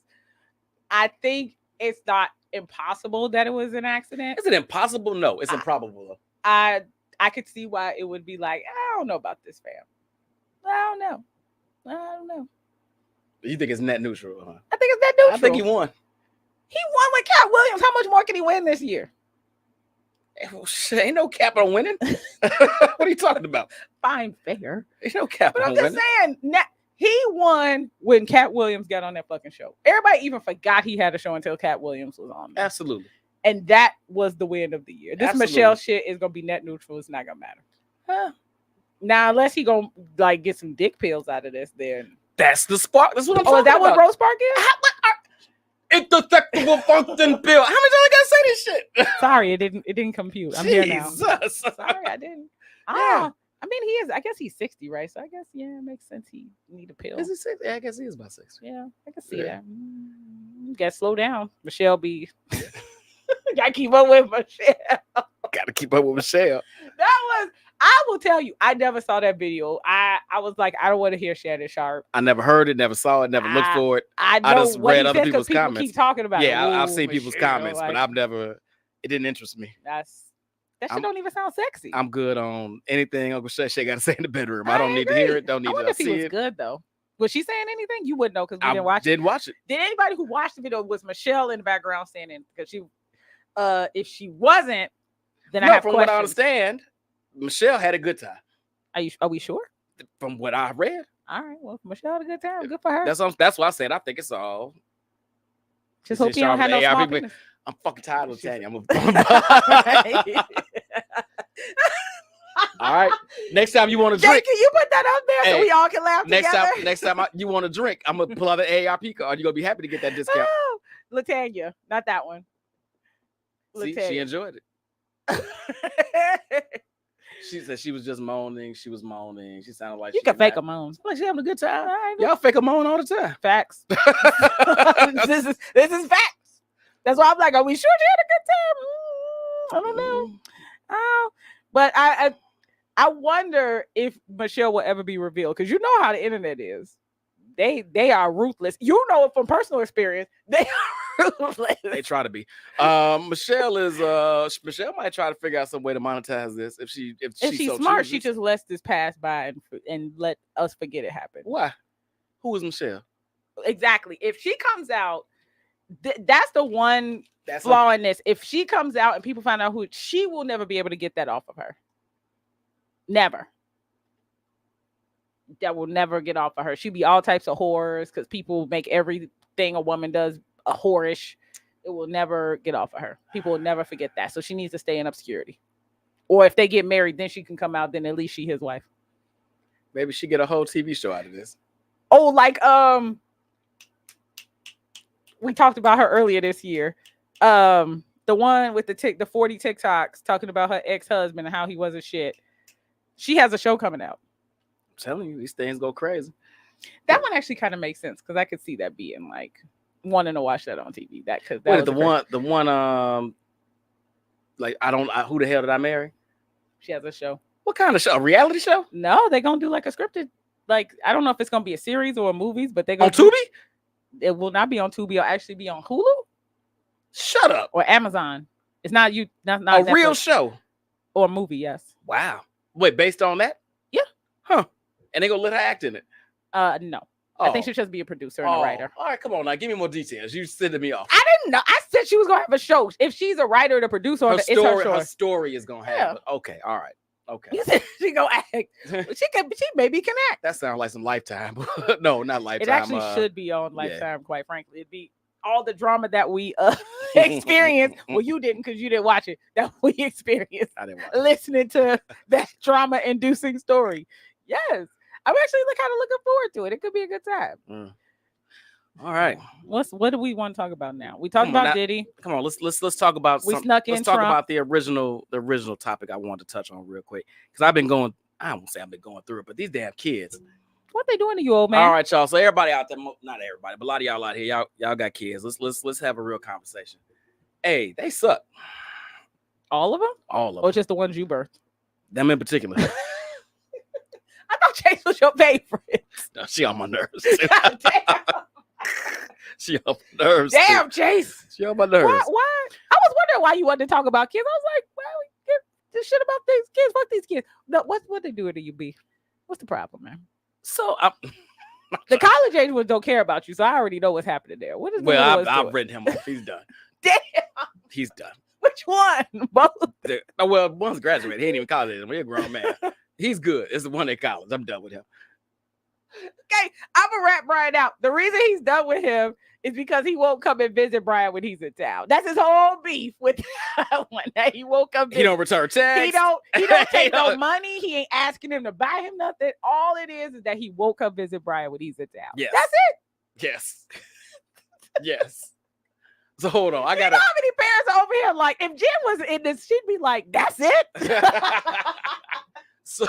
I think it's not impossible that it was an accident. Is it impossible? No, it's improbable. I could see why it would be like, I don't know about this, fam. I don't know. You think it's net neutral, huh? I think it's net neutral. I think he won. He won with Cat Williams. How much more can he win this year? Ain't no cap on winning. What are you talking about? Fine, fair. Ain't no cap but on I'm just saying, he won when Cat Williams got on that fucking show. Everybody even forgot he had a show until Cat Williams was on there. Absolutely. And that was the win of the year. This Absolutely. Michelle shit is gonna be net neutral. It's not gonna matter. Huh. Now, unless he gonna like get some dick pills out of this, then that's the spark. That's what I'm talking is that about. what Rose Spark is? Indetectable function pill. How many times I gotta say this shit? Sorry, it didn't compute. I'm here now. Jesus. Sorry, I didn't. Yeah. I mean, he is. I guess he's 60, right? So I guess it makes sense. He need a pill. Is he 60? Yeah, I guess he is about 60. Yeah, I can see Yeah. that. You gotta slow down. Michelle be. Gotta keep up with Michelle. Gotta keep up with Michelle. I will tell you, I never saw that video. I was like, I don't want to hear Shannon Sharp. I never heard it, never saw it, never looked for it. I know just what read he other said people's people comments. keep talking about it. Yeah, I've Ooh, seen people's Michelle, comments, like, but I've never. It didn't interest me. That shit don't even sound sexy. I'm good on anything Uncle Shay-Shay got to say in the bedroom. I I don't need to agree. hear it. Don't need I wonder to if he see was it. good though. Was she saying anything? You wouldn't know because we I didn't watch it. didn't watch it. Did anybody who watched the video, was Michelle in the background saying it? Because she, if she wasn't, then I No, have from questions. what I understand, Michelle had a good time. Are we sure? From what I read, All right. Well, if Michelle had a good time. Good for her. that's why I said I think it's all. Just She hope said you don't have no Charlotte, small ARP, penis. I'm fucking tired of Tanya. I'm all right. Next time you want to Jay, drink. can you put that up there so Hey, we all can laugh together? Next time you want to drink, I'm gonna pull out the AARP card. You're gonna be happy to get that discount. Oh, Latanya, not that one. See, Latanya. she enjoyed it. She said she was just moaning. She was moaning. She sounded like You she can was fake mad. a moan. Like she having a good time. All right, Y'all fake a moan all the time. facts. this is facts. That's why I'm like, are we sure she had a good time? I don't know. Oh, but I wonder if Michelle will ever be revealed, because you know how the internet is. They are ruthless. You know it from personal experience. They are ruthless. They try to be. Michelle might try to figure out some way to monetize this if she's she's so smart, chooses. she just lets this pass by and let us forget it happened. Why? Who is Michelle? Exactly. If she comes out, that's the one That's flaw in this. If she comes out and people find out who, she will never be able to get that off of her. Never. That will never get off of her. She'll be all types of horrors because people make everything a woman does a whorish. It will never get off of her. People will never forget that. So she needs to stay in obscurity. Or if they get married, then she can come out. Then at least she his wife. Maybe she get a whole TV show out of this. Oh, like we talked about her earlier this year. The one with the 40 TikToks talking about her ex-husband and how he wasn't shit. She has a show coming out. I'm telling you, these things go crazy. That one actually kind of makes sense because I could see that being like wanting to watch that on TV. That because Wait, the one like who the hell did I marry? she has a show. What kind of show? A reality show? No, they're gonna do like a scripted. Like I don't know if it's gonna be a series or movies, but they're On gonna Tubi? It will not be on Tubi. It'll actually be on Hulu Shut up. or Amazon. It's not you. Not A real Netflix. show. Or a movie. Yes. Wow. Wait, based on that? Yeah. Huh. And they gonna let her act in it. No. I think she'll just be a producer and a writer. All right, come on now. Give me more details. You sending me off. I didn't know. I said she was gonna have a show. If she's a writer, the producer, Her it's her show. her story is gonna have it. Okay, all right. Okay. You said she gonna act. She maybe can act. That sounds like some Lifetime. No, not Lifetime. It actually should be on Lifetime, quite frankly. It'd be all the drama that we experienced. Well, you didn't because you didn't watch it. That we experienced I didn't watch it. listening to that trauma-inducing story. Yes. I'm actually kind of looking forward to it. It could be a good time. All right. What do we want to talk about now? We talked about Diddy. Come on, let's talk about We snuck in let's talk Trump. about the original topic I wanted to touch on real quick. Because I've been going, I won't say I've been going through it, but these damn kids. What they doing to you, old man? All right, y'all. So everybody out there, not everybody, but a lot of y'all out here, y'all got kids. Let's have a real conversation. Hey, they suck. All of them? All of Or them. just the ones you birthed? Them in particular. I thought Chase was your favorite. No, she on my nerves. God damn. She on my nerves. Damn, Chase. She on my nerves. Why? I was wondering why you wanted to talk about kids. I was like, well, we get this shit about these kids. Fuck these kids. No, what they do to you, B? What's the problem, man? So The college age ones don't care about you, so I already know what's happening there. What is the little ones I've doing? written him off. He's done. Damn. He's done. Which one? Both. Well, one's graduated. He ain't even college anymore. He's a grown man. He's good. It's the one in college. I'm done with him. Okay, I'm gonna wrap Brian out. The reason he's done with him is because he won't come and visit Brian when he's in town. That's his whole beef with that one. That he won't come visit. He don't return text. He don't take no money. He ain't asking him to buy him nothing. All it is that he won't come visit Brian when he's in town. Yes. That's it. Yes. Yes. So hold on. I You gotta. know how many parents are over here? Like, if Jen was in this, she'd be like, "That's it." So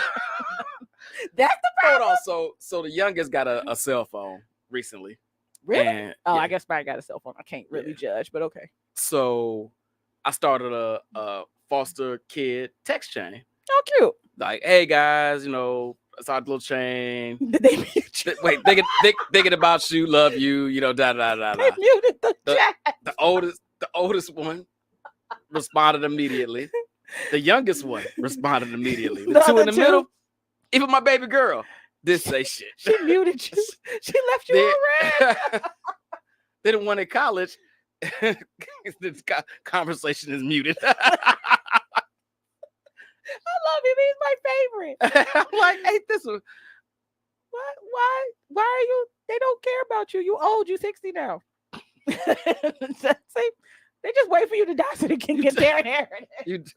That's the Hold problem. on. So the youngest got a cell phone recently. Really? And, Oh, yeah. I guess I got a cell phone. I can't really judge, but okay. So I started a foster kid text chain. Oh, cute. Like, hey guys, it's our little chain. Did they mute you? Wait, thinking about you, love you, da da da They da. muted the chat. The oldest one responded immediately. The youngest one responded immediately. The two in the middle, even my baby girl, did say shit. She muted you. She left you on red. Then the one in college, this conversation is muted. I love him. He's my favorite. I'm like, hey, this one. What? Why are you? They don't care about you. You old. You 60 now. See, they just wait for you to die so they can get their inheritance.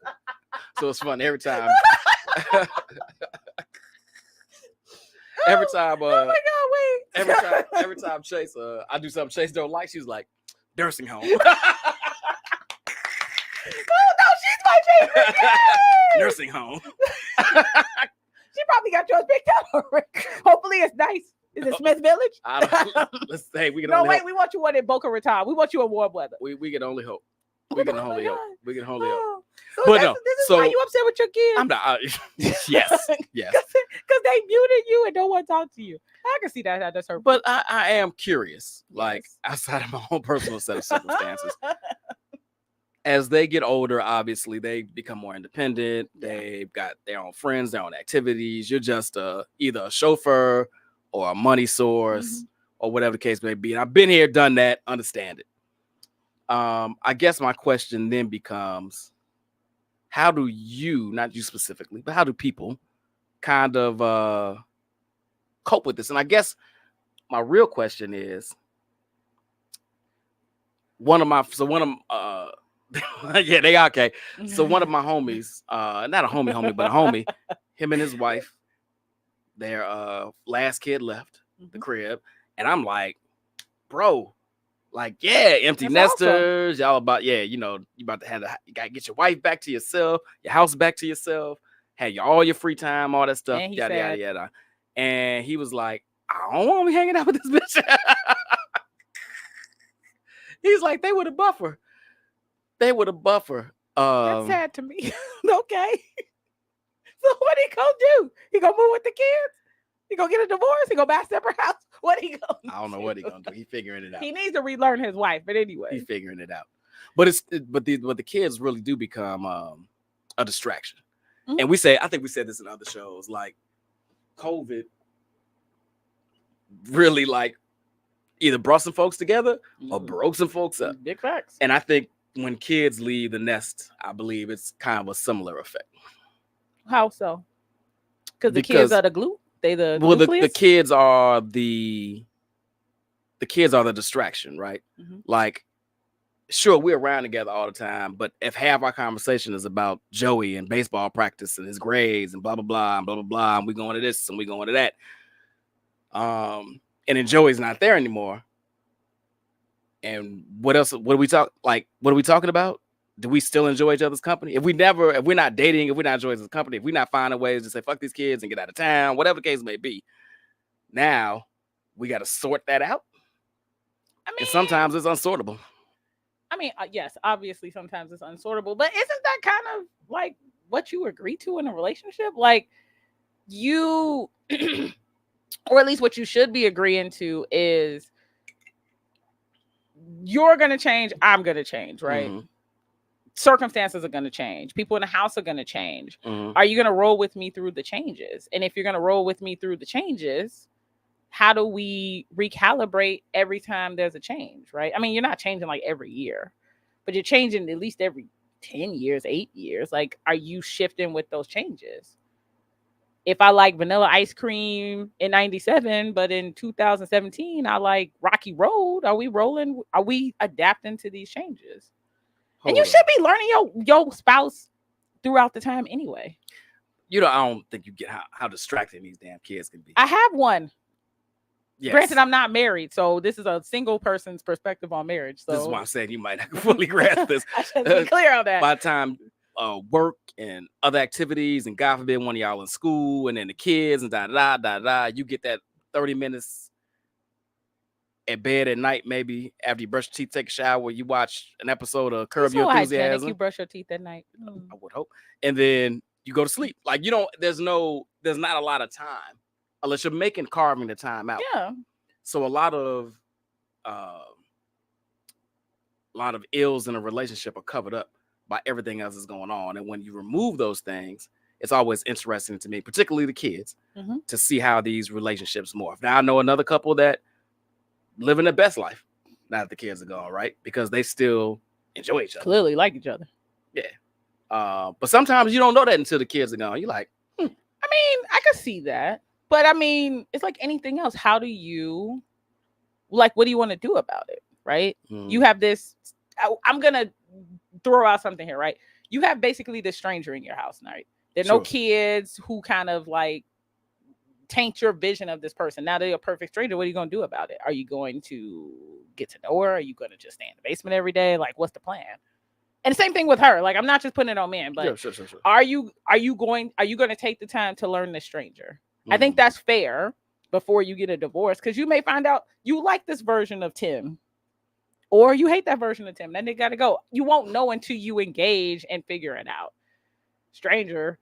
So it's fun every time. Every time. Oh my God! Wait. Every time Chase, I do something Chase don't like. She's like, nursing home. Oh no, she's my favorite. Yay! Nursing home. She probably got yours picked out already. Hopefully it's nice. Is it Smith Village? Let's say we can. No, only wait. hope. We want you one in Boca Raton. We want you in warm weather. We can only hope. We can only hope. We can only hope. Oh. So But no, this is so- why you upset with your kids. I'm not. Yes. Because they muted you and don't want to talk to you. I can see that. That's her. But I am curious, like outside of my own personal set of circumstances. As they get older, obviously they become more independent. They've got their own friends, their own activities. You're just either a chauffeur or a money source or whatever the case may be. And I've been here, done that, understand it. I guess my question then becomes, how do you, not you specifically, but how do people kind of cope with this? And I guess my real question is, yeah, they are okay. So one of my homies, not a homie, but a homie, him and his wife, their last kid left the crib, and I'm like, bro, like, yeah, empty That's nesters, awesome. Y'all about, you about to you gotta get your wife back to yourself, your house back to yourself, have all your free time, all that stuff, And yada. And he was like, I don't want to be hanging out with this bitch. He's like, they would have buffer. That's sad to me. Okay. So what he gonna do? He gonna move with the kids? He gonna get a divorce? He gonna buy a separate house? What he gonna I don't know what he gonna do. He figuring it out. He needs to relearn his wife, but anyway. He's figuring it out. But the kids really do become a distraction. And I think we said this in other shows, like COVID really like either brought some folks together or broke some folks up. Big facts. And I think when kids leave the nest, I believe it's kind of a similar effect. How so? Because the kids are the glue. They the the kids are the distraction, right? Like, sure, we're around together all the time, but if half our conversation is about Joey and baseball practice and his grades and blah blah blah and blah blah blah, and we going to this and we going to that, and then Joey's not there anymore. And what else? What are we talking about? Do we still enjoy each other's company? If we're not dating, if we're not enjoying each other's company, if we're not finding ways to say fuck these kids and get out of town, whatever the case may be, now we got to sort that out. I mean, and sometimes it's unsortable. I mean, yes, obviously sometimes it's unsortable, but isn't that kind of like what you agree to in a relationship? Like you, or at least what you should be agreeing to is you're going to change, I'm going to change, right? Circumstances are going to change. People in the house are going to change. Are you going to roll with me through the changes? And if you're going to roll with me through the changes, how do we recalibrate every time there's a change, right? I mean, you're not changing like every year, but you're changing at least every 10 years, 8 years. Like, are you shifting with those changes? If I like vanilla ice cream in 97, but in 2017, I like Rocky Road, are we rolling? Are we adapting to these changes? And you should be learning your spouse throughout the time anyway. I don't think you get how distracting these damn kids can be. I have one. Yes. Granted, I'm not married, so this is a single person's perspective on marriage. So this is why I'm saying you might not fully grasp this. I should be clear on that. By the time work and other activities, and God forbid one of y'all in school, and then the kids and da. You get that 30 minutes at bed at night, maybe after you brush your teeth, take a shower, you watch an episode of Curb Your Enthusiasm. You brush your teeth at night. I would hope, and then you go to sleep. Like there's not a lot of time unless you're carving the time out. Yeah. So a lot of ills in a relationship are covered up by everything else that's going on. And when you remove those things, it's always interesting to me, particularly the kids, to see how these relationships morph. Now, I know another couple that living their best life now that the kids are gone, right? Because they still enjoy each other. Clearly like each other. Yeah. But sometimes you don't know that until the kids are gone. You're like, I mean, I can see that. But I mean, it's like anything else. How do you, what do you want to do about it? Right? You have this, I'm going to throw out something here, right? You have basically this stranger in your house, right? There are no kids who kind of like taint your vision of this person. Now they're a perfect stranger. What are you going to do about it? Are you going to get to know her? Are you going to just stay in the basement every day? Like, what's the plan? And the same thing with her. Like, I'm not just putting it on men, but sure. Are you going to take the time to learn this stranger? I think that's fair before you get a divorce, because you may find out you like this version of Tim or you hate that version of Tim. Then they got to go. You won't know until you engage and figure it out. Stranger.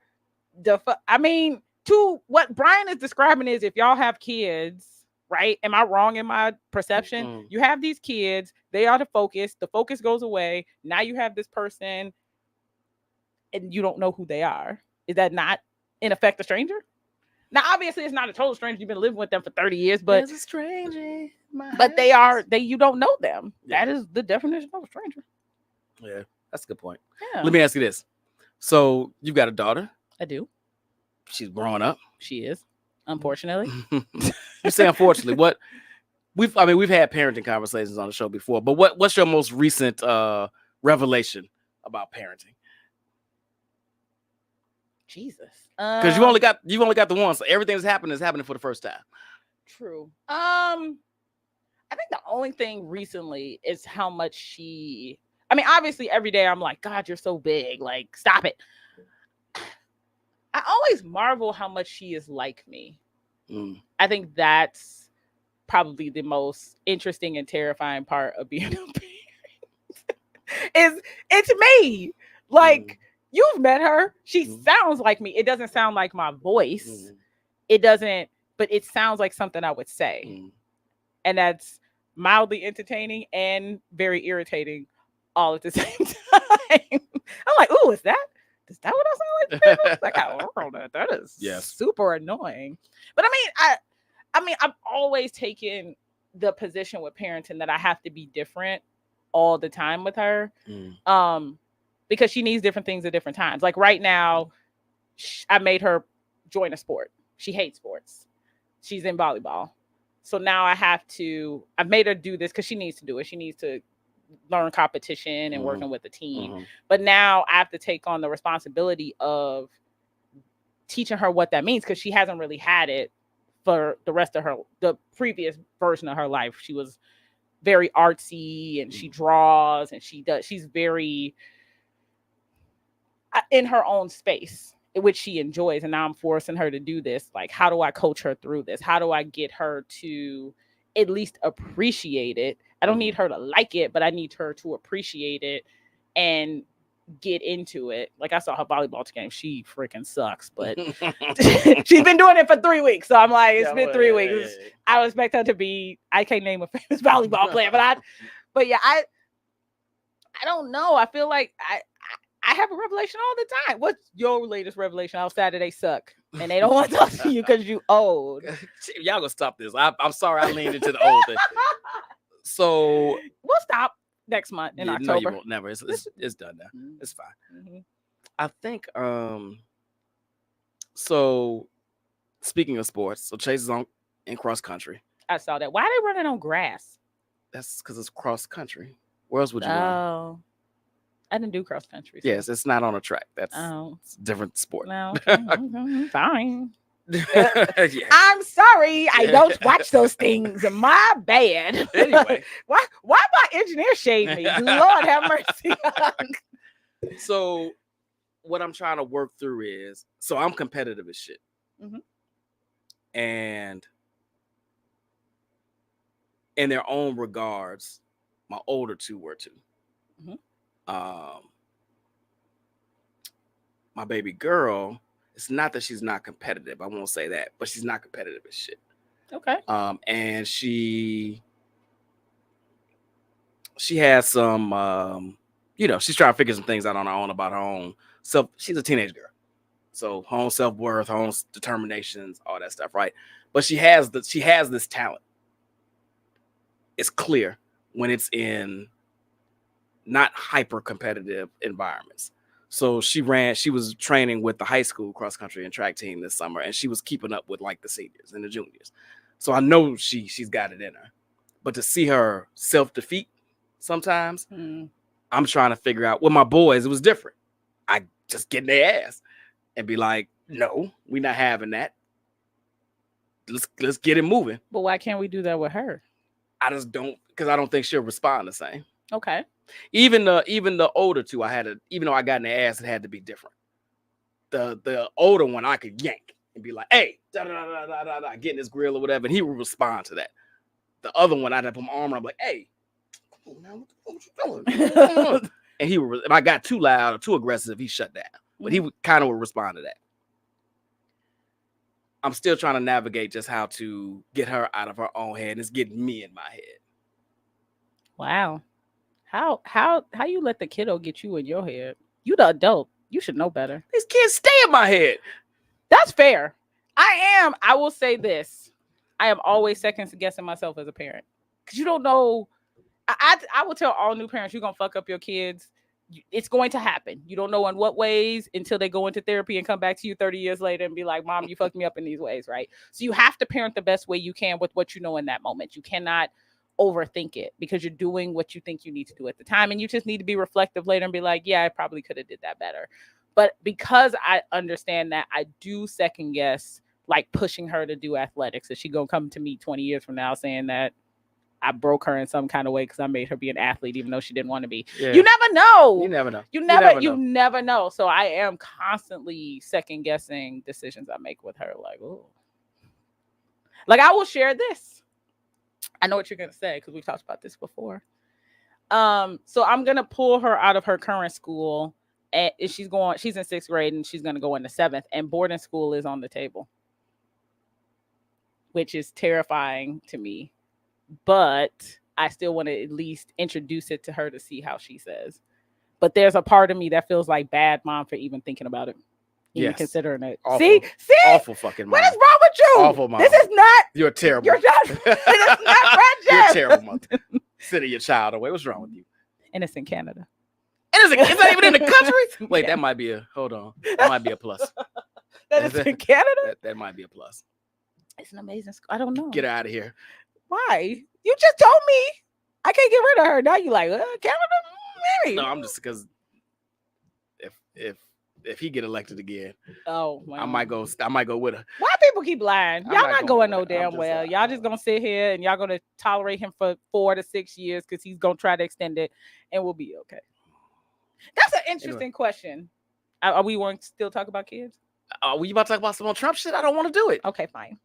To what Brian is describing is if y'all have kids, right? Am I wrong in my perception? You have these kids. They are the focus. The focus goes away. Now you have this person and you don't know who they are. Is that not, in effect, a stranger? Now, obviously, it's not a total stranger. You've been living with them for 30 years, but it's a stranger. But you don't know them. Yeah. That is the definition of a stranger. Yeah, that's a good point. Yeah. Let me ask you this. So you've got a daughter. I do. She's growing up. She is, unfortunately. You say unfortunately. We've had parenting conversations on the show before, but what's your most recent revelation about parenting? Jesus. Because you've only got the one, so everything that's happening is happening for the first time. True. I think the only thing recently is how much obviously every day I'm like, God, you're so big. Like, stop it. I always marvel how much she is like me. I think that's probably the most interesting and terrifying part of being a parent. It's me. Like, you've met her. She sounds like me. It doesn't sound like my voice. It doesn't, but it sounds like something I would say. And that's mildly entertaining and very irritating all at the same time. I'm like, ooh, is that what I sound like? Like, that is super annoying. But I mean, I've always taken the position with parenting that I have to be different all the time with her. Because she needs different things at different times. Like right now, I made her join a sport. She hates sports. She's in volleyball. So now I've made her do this because she needs to do it. She needs to learn competition and working with the team. But now I have to take on the responsibility of teaching her what that means, because she hasn't really had it for the previous version of her life. She was very artsy and she draws and she's very in her own space, which she enjoys. And now I'm forcing her to do this. Like, how do I coach her through this? How do I get her to at least appreciate it? I don't need her to like it, but I need her to appreciate it and get into it. Like, I saw her volleyball game. She freaking sucks, but she's been doing it for 3 weeks. So I'm like, it's been 3 weeks. Yeah. I would expect her to be, I can't name a famous volleyball player, but yeah, I don't know. I feel like I have a revelation all the time. What's your latest revelation outside of they suck and they don't want to talk to you because you old? Y'all gonna stop this. I'm sorry I leaned into the old thing. So we'll stop next month in October. No, you won't. Never. It's done now. It's fine. I think so speaking of sports, so Chase is in cross country. I saw that. Why are they running on grass? That's because it's cross country. Where else would you run? I didn't do cross country. So. Yes, it's not on a track. That's a different sport. No, okay. Fine. Yeah. I'm sorry, I don't watch those things. My bad. Anyway, why my engineer shade me? Lord have mercy. So what I'm trying to work through is, so I'm competitive as shit. Mhm. And in their own regards, my older two were too. Mhm. My baby girl, it's not that she's not competitive. I won't say that, but she's not competitive as shit. Okay. And she has some, she's trying to figure some things out on her own about her own self. She's a teenage girl. So her own self-worth, her own determinations, all that stuff, right? But she has this talent. It's clear when it's in not hyper competitive environments. So she was training with the high school cross country and track team this summer, and she was keeping up with like the seniors and the juniors. So I know she's got it in her. But to see her self-defeat sometimes, I'm trying to figure out. With my boys, it was different. I just get in their ass and be like, no, we're not having that. Let's get it moving. But why can't we do that with her? I just don't, because I don't think she'll respond the same. Okay. Even the older two, even though I got in the ass, it had to be different. The older one, I could yank and be like, hey, get in his grill or whatever, and he would respond to that. The other one, I'd have put my arm around, like, hey, come on now, what you doing? And he would, if I got too loud or too aggressive, he shut down. But he would kind of respond to that. I'm still trying to navigate just how to get her out of her own head. It's getting me in my head. Wow. How you let the kiddo get you in your head? You the adult. You should know better. These kids stay in my head. That's fair. I will say this. I am always second guessing myself as a parent. Because you don't know. I will tell all new parents, you're going to fuck up your kids. It's going to happen. You don't know in what ways until they go into therapy and come back to you 30 years later and be like, Mom, you fucked me up in these ways, right? So you have to parent the best way you can with what you know in that moment. You cannot overthink it because you're doing what you think you need to do at the time. And you just need to be reflective later and be like, yeah, I probably could have did that better. But because I understand that, I do second guess, like pushing her to do athletics. Is she going to come to me 20 years from now saying that I broke her in some kind of way because I made her be an athlete, even though she didn't want to be? Yeah. You never know. You never know. You never know. So I am constantly second guessing decisions I make with her. Like, oh, like I will share this. I know what you're going to say because we talked about this before. So I'm going to pull her out of her current school. And she's in 6th grade and she's going to go into 7th, and boarding school is on the table, which is terrifying to me. But I still want to at least introduce it to her to see how she says. But there's a part of me that feels like bad mom for even thinking about it. Even considering it. Awful. See? Awful fucking mom. What is wrong with you? Awful mom. This is not. You're terrible. You're not. This is not friendship. You're a terrible mother. Sending your child away. What's wrong with you? And it's in Canada. Is that even in the country? Wait, that might be that might be a plus. That is in Canada? That might be a plus. It's an amazing school. I don't know. Get her out of here. Why? You just told me I can't get rid of her. Now you like, Canada? Mary. No, I'm just because if he get elected again, oh, wow. I might go with her. Why people keep lying? Y'all not going no damn well. Just, y'all just gonna sit here and y'all gonna tolerate him for 4 to 6 years because he's gonna try to extend it, and we'll be okay. That's an interesting question. Are we want to still talk about kids? Are we about to talk about some more Trump shit? I don't want to do it. Okay, fine.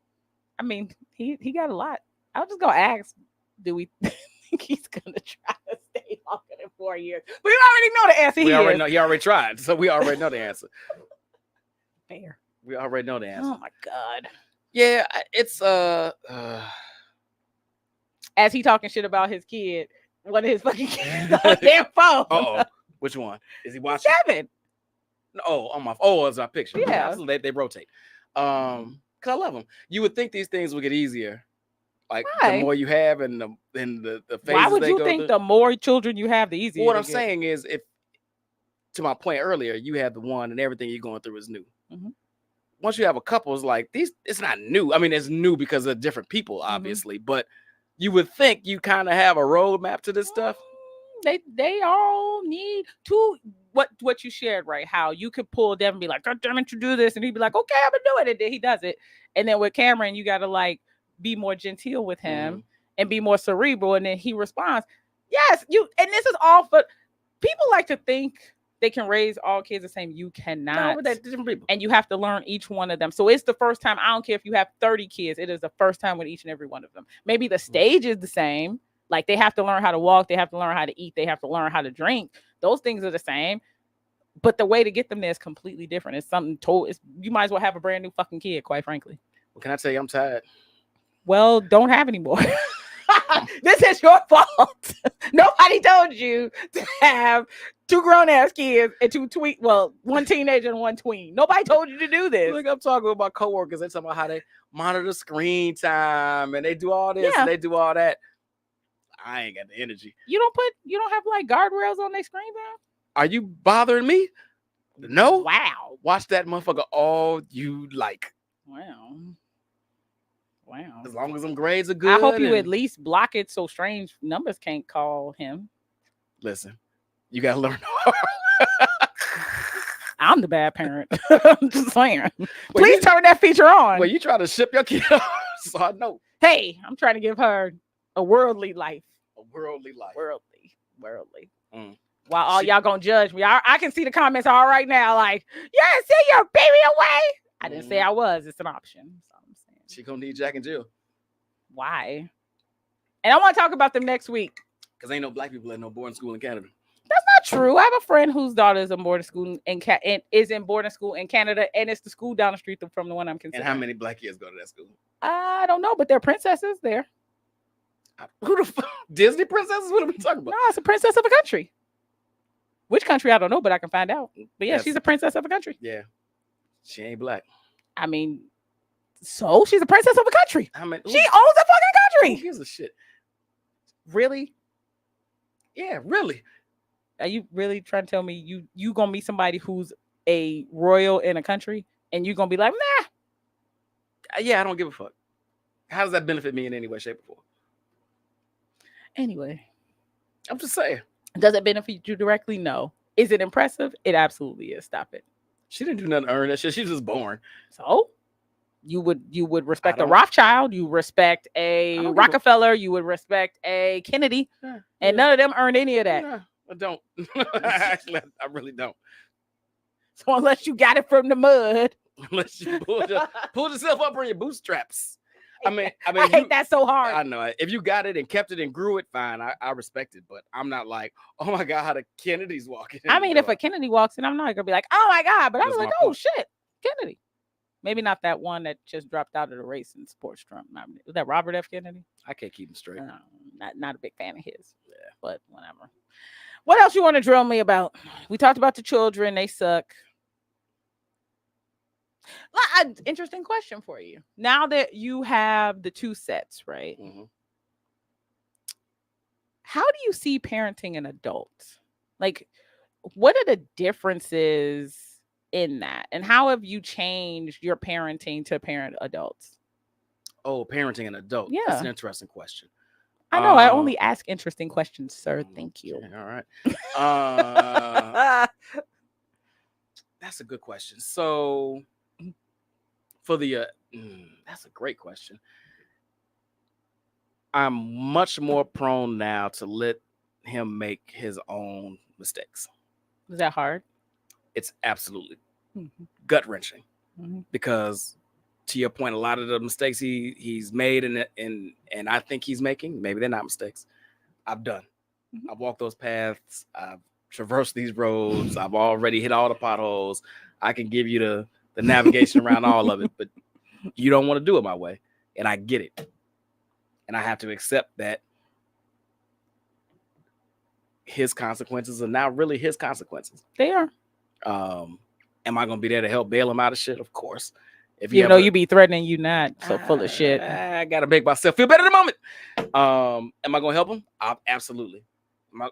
I mean, he got a lot. I was just gonna ask, do we think he's gonna try to stay longer than 4 years? We already know the answer. He already tried, so we already know the answer. Fair. We already know the answer. Oh my God. Yeah, it's as he talking shit about his kid, one of his fucking kids on their phone. Oh, which one is he watching? 7. Oh, on my it's our picture. Yeah, they rotate. Cause I love them. You would think these things would get easier, like Why? the more you have and the phases. Why would you think through. the more children you have, the easier? What I'm saying is, if to my point earlier, you have the one and everything you're going through is new. Mm-hmm. Once you have a couple, it's like it's not new. I mean, it's new because of different people, obviously, but you would think you kind of have a roadmap to this stuff. They all need to what you shared, right? How you could pull Devin and be like, God damn it, you do this, and he'd be like, okay, I'm gonna do it, and then he does it. And then with Cameron, you gotta like be more genteel with him and be more cerebral, and then he responds, yes, you. And this is all for people like to think they can raise all kids the same. You cannot. No, but they're different people. And you have to learn each one of them. So it's the first time. I don't care if you have 30 kids. It is the first time with each and every one of them. Maybe the stage is the same. Like they have to learn how to walk. They have to learn how to eat. They have to learn how to drink. Those things are the same. But the way to get them there is completely different. It's something total. You might as well have a brand new fucking kid, quite frankly. Well, can I tell you I'm tired? Well, don't have any more. This is your fault. Nobody told you to have 2 grown-ass kids and 2 tween. Well, 1 teenager and 1 tween. Nobody told you to do this. Look, I'm talking with my coworkers. They talking about how they monitor screen time and they do all this and they do all that. I ain't got the energy. You don't have like guardrails on their screen time? Are you bothering me? No. Wow. Watch that motherfucker all you like. Wow. As long as them grades are good. I hope you at least block it so strange numbers can't call him. Listen, you gotta learn. I'm the bad parent. I'm just saying. Please turn that feature on. Well, you try to ship your kid off, so I know. Hey, I'm trying to give her a worldly life. A worldly life. Worldly. While all y'all gonna judge me. I can see the comments all right now, like, yeah, send your baby away. I didn't say I was. It's an option. That's all I'm saying. She gonna need Jack and Jill. Why? And I want to talk about them next week. Because ain't no black people at no boarding school in Canada. That's not true. I have a friend whose daughter is in boarding school and is in boarding school in Canada, and it's the school down the street from the one I'm considering. And how many black kids go to that school? I don't know, but they're princesses there. Who the fuck? Disney princesses? What are we talking about? No, it's a princess of a country. Which country? I don't know, but I can find out. But yeah, she's a princess of a country. Yeah. She ain't black. I mean, so she's a princess of a country. She owns a fucking country. Who gives a shit? Really? Yeah, really. Are you really trying to tell me you gonna meet somebody who's a royal in a country and you gonna be like, nah? Yeah, I don't give a fuck. How does that benefit me in any way, shape, or form? Anyway, I'm just saying. Does it benefit you directly? No. Is it impressive? It absolutely is. Stop it. She didn't do nothing to earn that shit. She was just born. So you would respect a Rothschild, you respect a Rockefeller, you would respect a Kennedy, and none of them earned any of that. Yeah, I don't. Actually, I really don't. So unless you got it from the mud, unless you pulled yourself up on your bootstraps. I hate that so hard. I know. If you got it and kept it and grew it, fine. I respect it, but I'm not like, oh my God, how the Kennedys walking. I mean, if a Kennedy walks in, I'm not gonna be like, oh my God, but I'm like, oh shit, Kennedy. Maybe not that one that just dropped out of the race and supports Trump. Was that Robert F. Kennedy? I can't keep him straight. Not a big fan of his. Yeah, but whatever. What else you want to drill me about? We talked about the children. They suck. Interesting question for you. Now that you have the 2 sets, right? Mm-hmm. How do you see parenting an adult? Like, what are the differences in that? And how have you changed your parenting to parent adults? Oh, parenting an adult. Yeah. That's an interesting question. I know. I only ask interesting questions, sir. Thank you. Okay, all right. That's a good question. So for the that's a great question. I'm much more prone now to let him make his own mistakes. Is that hard? It's absolutely gut-wrenching because, to your point, a lot of the mistakes he's made and I think he's making, maybe they're not mistakes, I've done. I've walked those paths. I've traversed these roads. I've already hit all the potholes. I can give you the navigation around all of it, but you don't want to do it my way, and I get it. And I have to accept that his consequences are now really his consequences. They are. Am I going to be there to help bail him out of shit? Of course. If you know you be threatening, you not so full of shit. I got to make myself feel better in the moment. Am I going to help him? Absolutely. Am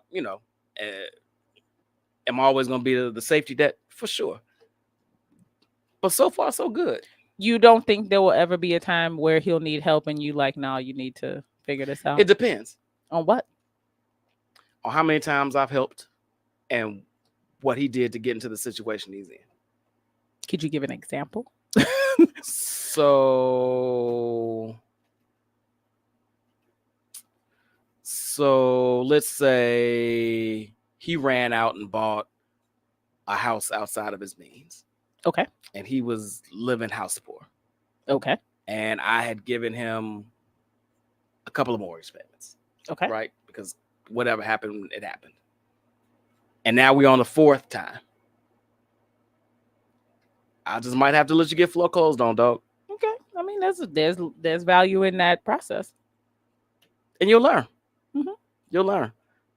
I always going to be the safety net? For sure. But so far, so good. You don't think there will ever be a time where he'll need help and you like, no, you need to figure this out? It depends. On what? On how many times I've helped and what he did to get into the situation he's in. Could you give an example? So let's say he ran out and bought a house outside of his means. Okay. And he was living house poor. Okay. And I had given him a couple of mortgage payments. Okay. Right? Because whatever happened, it happened. And now we're on the fourth time. I just might have to let you get foreclosed on, dog. Okay. I mean, there's value in that process. And you'll learn. Mm-hmm. You'll learn.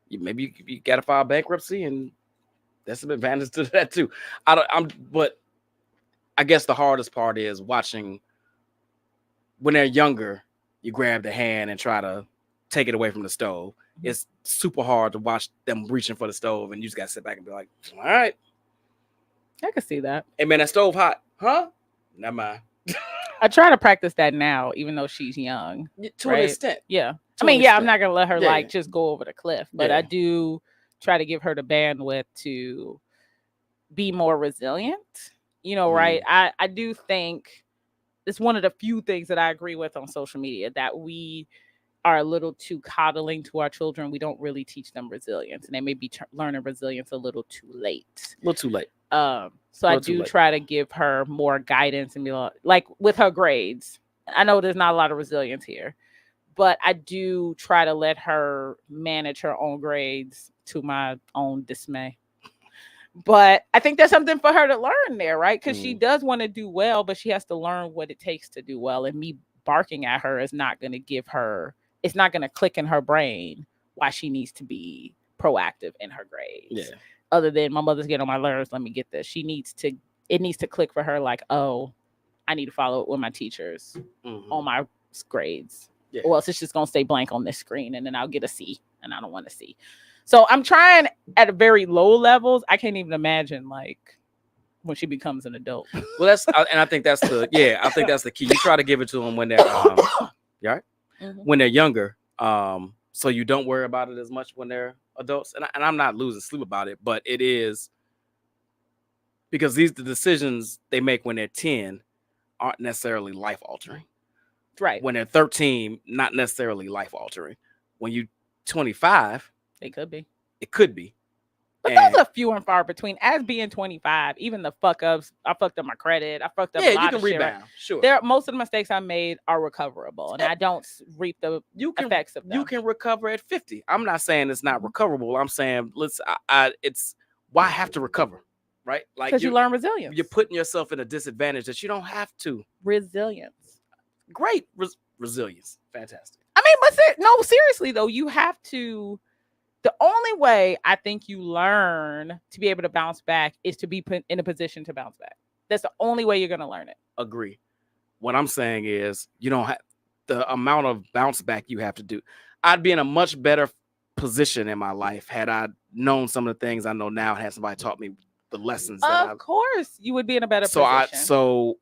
Maybe you got to file bankruptcy, and there's some advantage to that too. But I guess the hardest part is watching when they're younger. You grab the hand and try to take it away from the stove. Mm-hmm. It's super hard to watch them reaching for the stove, and you just got to sit back and be like, "All right, I can see that." Hey man, that stove hot, huh? Never mind. I try to practice that now, even though she's young. To an extent. Yeah. I'm not gonna let her just go over the cliff, but I do try to give her the bandwidth to be more resilient. Right? I do think it's one of the few things that I agree with on social media, that we are a little too coddling to our children. We don't really teach them resilience, and they may be learning resilience a little too late. A little too late. So I do try to give her more guidance and be like with her grades. I know there's not a lot of resilience here, but I do try to let her manage her own grades to my own dismay. But I think there's something for her to learn there, right? Because she does want to do well, but she has to learn what it takes to do well. And me barking at her is not going to it's not going to click in her brain why she needs to be proactive in her grades. Yeah. Other than my mother's getting on my nerves, let me get this. It needs to click for her like, oh, I need to follow up with my teachers on my grades. Yeah. Or else it's just going to stay blank on this screen, and then I'll get a C, and I don't want to see. So I'm trying at a very low levels. I can't even imagine like when she becomes an adult. Well, I think that's the key. You try to give it to them when they're you all right? When they're younger, so you don't worry about it as much when they're adults. And I'm not losing sleep about it, but it is because the decisions they make when they're 10 aren't necessarily life altering. Right. When they're 13, not necessarily life altering. When you're 25, it could be. It could be. But those are few and far between. As being 25, even the fuck ups, I fucked up my credit. I fucked up a lot of shit. Rebound. Sure. Most of the mistakes I made are recoverable, and I don't reap the effects of them. You can recover at 50. I'm not saying it's not recoverable. I'm saying it's why have to recover, right? Like because you learn resilience. You're putting yourself in a disadvantage that you don't have to. Resilience. Great resilience. Fantastic. I mean, but seriously though, you have to. The only way I think you learn to be able to bounce back is to be put in a position to bounce back. That's the only way you're going to learn it. Agree. What I'm saying is you don't have the amount of bounce back you have to do. I'd be in a much better position in my life had I known some of the things I know now and had somebody taught me the lessons. Of course, you would be in a better position. So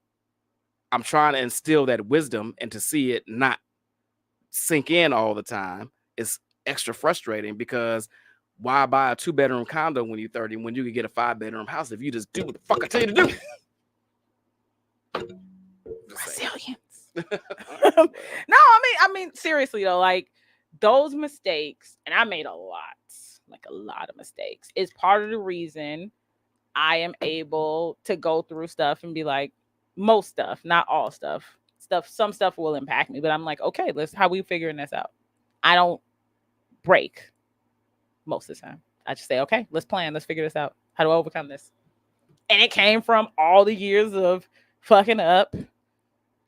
I'm trying to instill that wisdom, and to see it not sink in all the time is extra frustrating, because why buy a 2-bedroom condo when you're 30 when you could get a 5-bedroom house if you just do what the fuck I tell you to do? Resilience. No, I mean, seriously though, like those mistakes, and I made a lot of mistakes, is part of the reason I am able to go through stuff and be like, most stuff, not all stuff. Some stuff will impact me, but I'm like, okay, how we figuring this out? I don't break most of the time. I just say, okay, let's figure this out. How do I overcome this? And it came from all the years of fucking up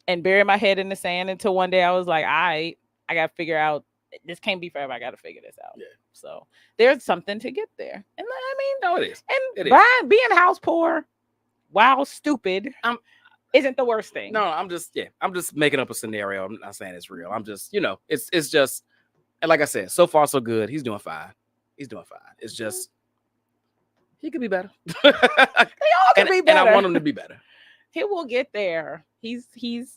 and burying my head in the sand until one day I was like, I got to figure out, this can't be forever. I got to figure this out. Yeah. So there's something to get there. And I mean, no, it is. And being house poor, while stupid, isn't the worst thing. No, I'm just making up a scenario. I'm not saying it's real. I'm just, it's just, and like I said, so far so good. He's doing fine. It's just he could be better. They all can be better. And I want him to be better. He will get there. He's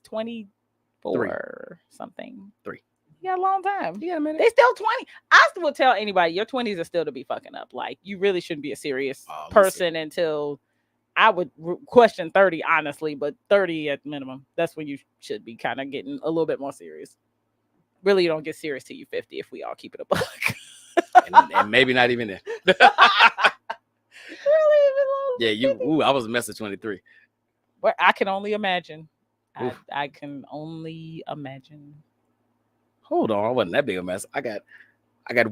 24 something. 3. He got a long time. He got a minute. They still 20. I still tell anybody your 20s are still to be fucking up. Like you really shouldn't be a serious person until I would question 30, honestly, but 30 at minimum. That's when you should be kind of getting a little bit more serious. Really, you don't get serious till you're 50 if we all keep it a buck. and maybe not even then. Really, even a little Yeah, I was a mess at 23. But I can only imagine. Oof. I can only imagine. Hold on, I wasn't that big a mess. I got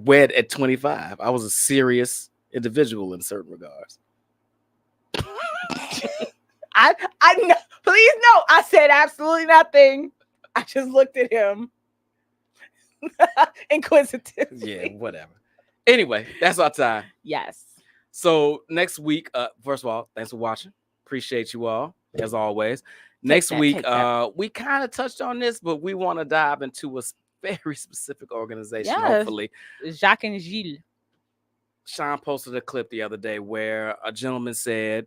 wed at 25. I was a serious individual in certain regards. I know. Please no. I said absolutely nothing. I just looked at him inquisitively. Yeah, whatever. Anyway, that's our time. Yes. So next week, first of all, thanks for watching. Appreciate you all, as always. Next week, we kind of touched on this, but we want to dive into a very specific organization, hopefully. Jacques and Gilles. Sean posted a clip the other day where a gentleman said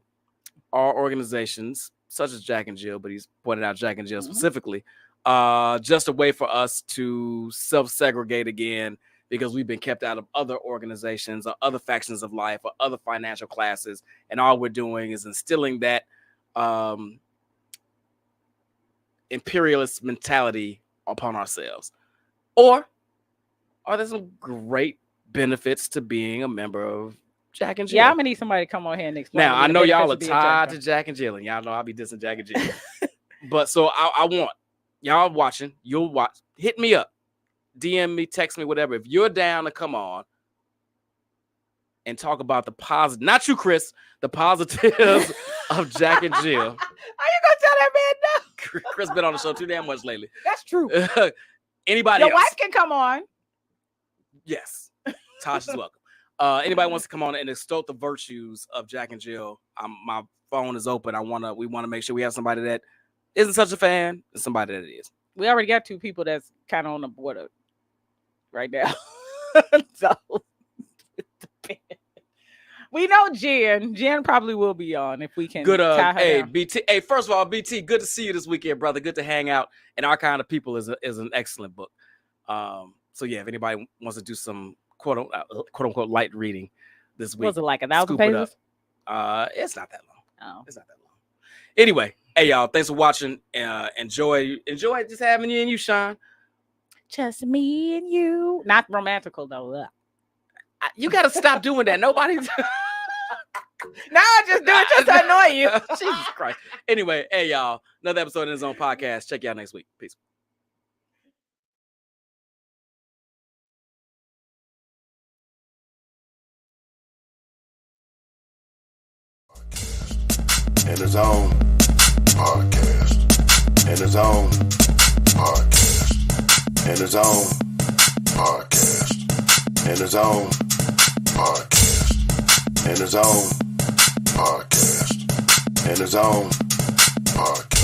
our organizations, such as Jack and Jill, but he's pointed out Jack and Jill specifically, just a way for us to self-segregate again because we've been kept out of other organizations or other factions of life or other financial classes. And all we're doing is instilling that imperialist mentality upon ourselves. Or are there some great benefits to being a member of Jack and Jill? Yeah, I'm gonna need somebody to come on here and explain. Now, I know y'all are tied to Jack and Jill, and y'all know I'll be dissing Jack and Jill. But so I want y'all watching, you'll watch, hit me up, DM me, text me, whatever. If you're down to come on and talk about the positive, not you, Chris, the positives of Jack and Jill. Are you gonna tell that man no? Chris been on the show too damn much lately. That's true. Anybody Your else? wife can come on. Yes. Tosh is welcome. Anybody wants to come on and extol the virtues of Jack and Jill? My phone is open. We want to make sure we have somebody that isn't such a fan and somebody that is. We already got two people that's kind of on the border right now. So we know Jen. Jen probably will be on if we can. Good. Hey, down. BT. Hey, first of all, BT, good to see you this weekend, brother. Good to hang out. And Our Kind of People is an excellent book. So yeah, if anybody wants to do some quote unquote light reading this week, was it like 1,000 pages? It's not that long. Oh, it's not that long. Anyway, hey y'all, thanks for watching. Enjoy just having you and you, Sean. Just me and you. Not romantical though. You got to stop doing that. Nobody. No, I just do it just to annoy you. Jesus Christ. Anyway, hey y'all, another episode in his own podcast. Check you out next week. Peace. In his own podcast. In his own podcast. In his own podcast. In his own podcast. In his own podcast. In his own podcast.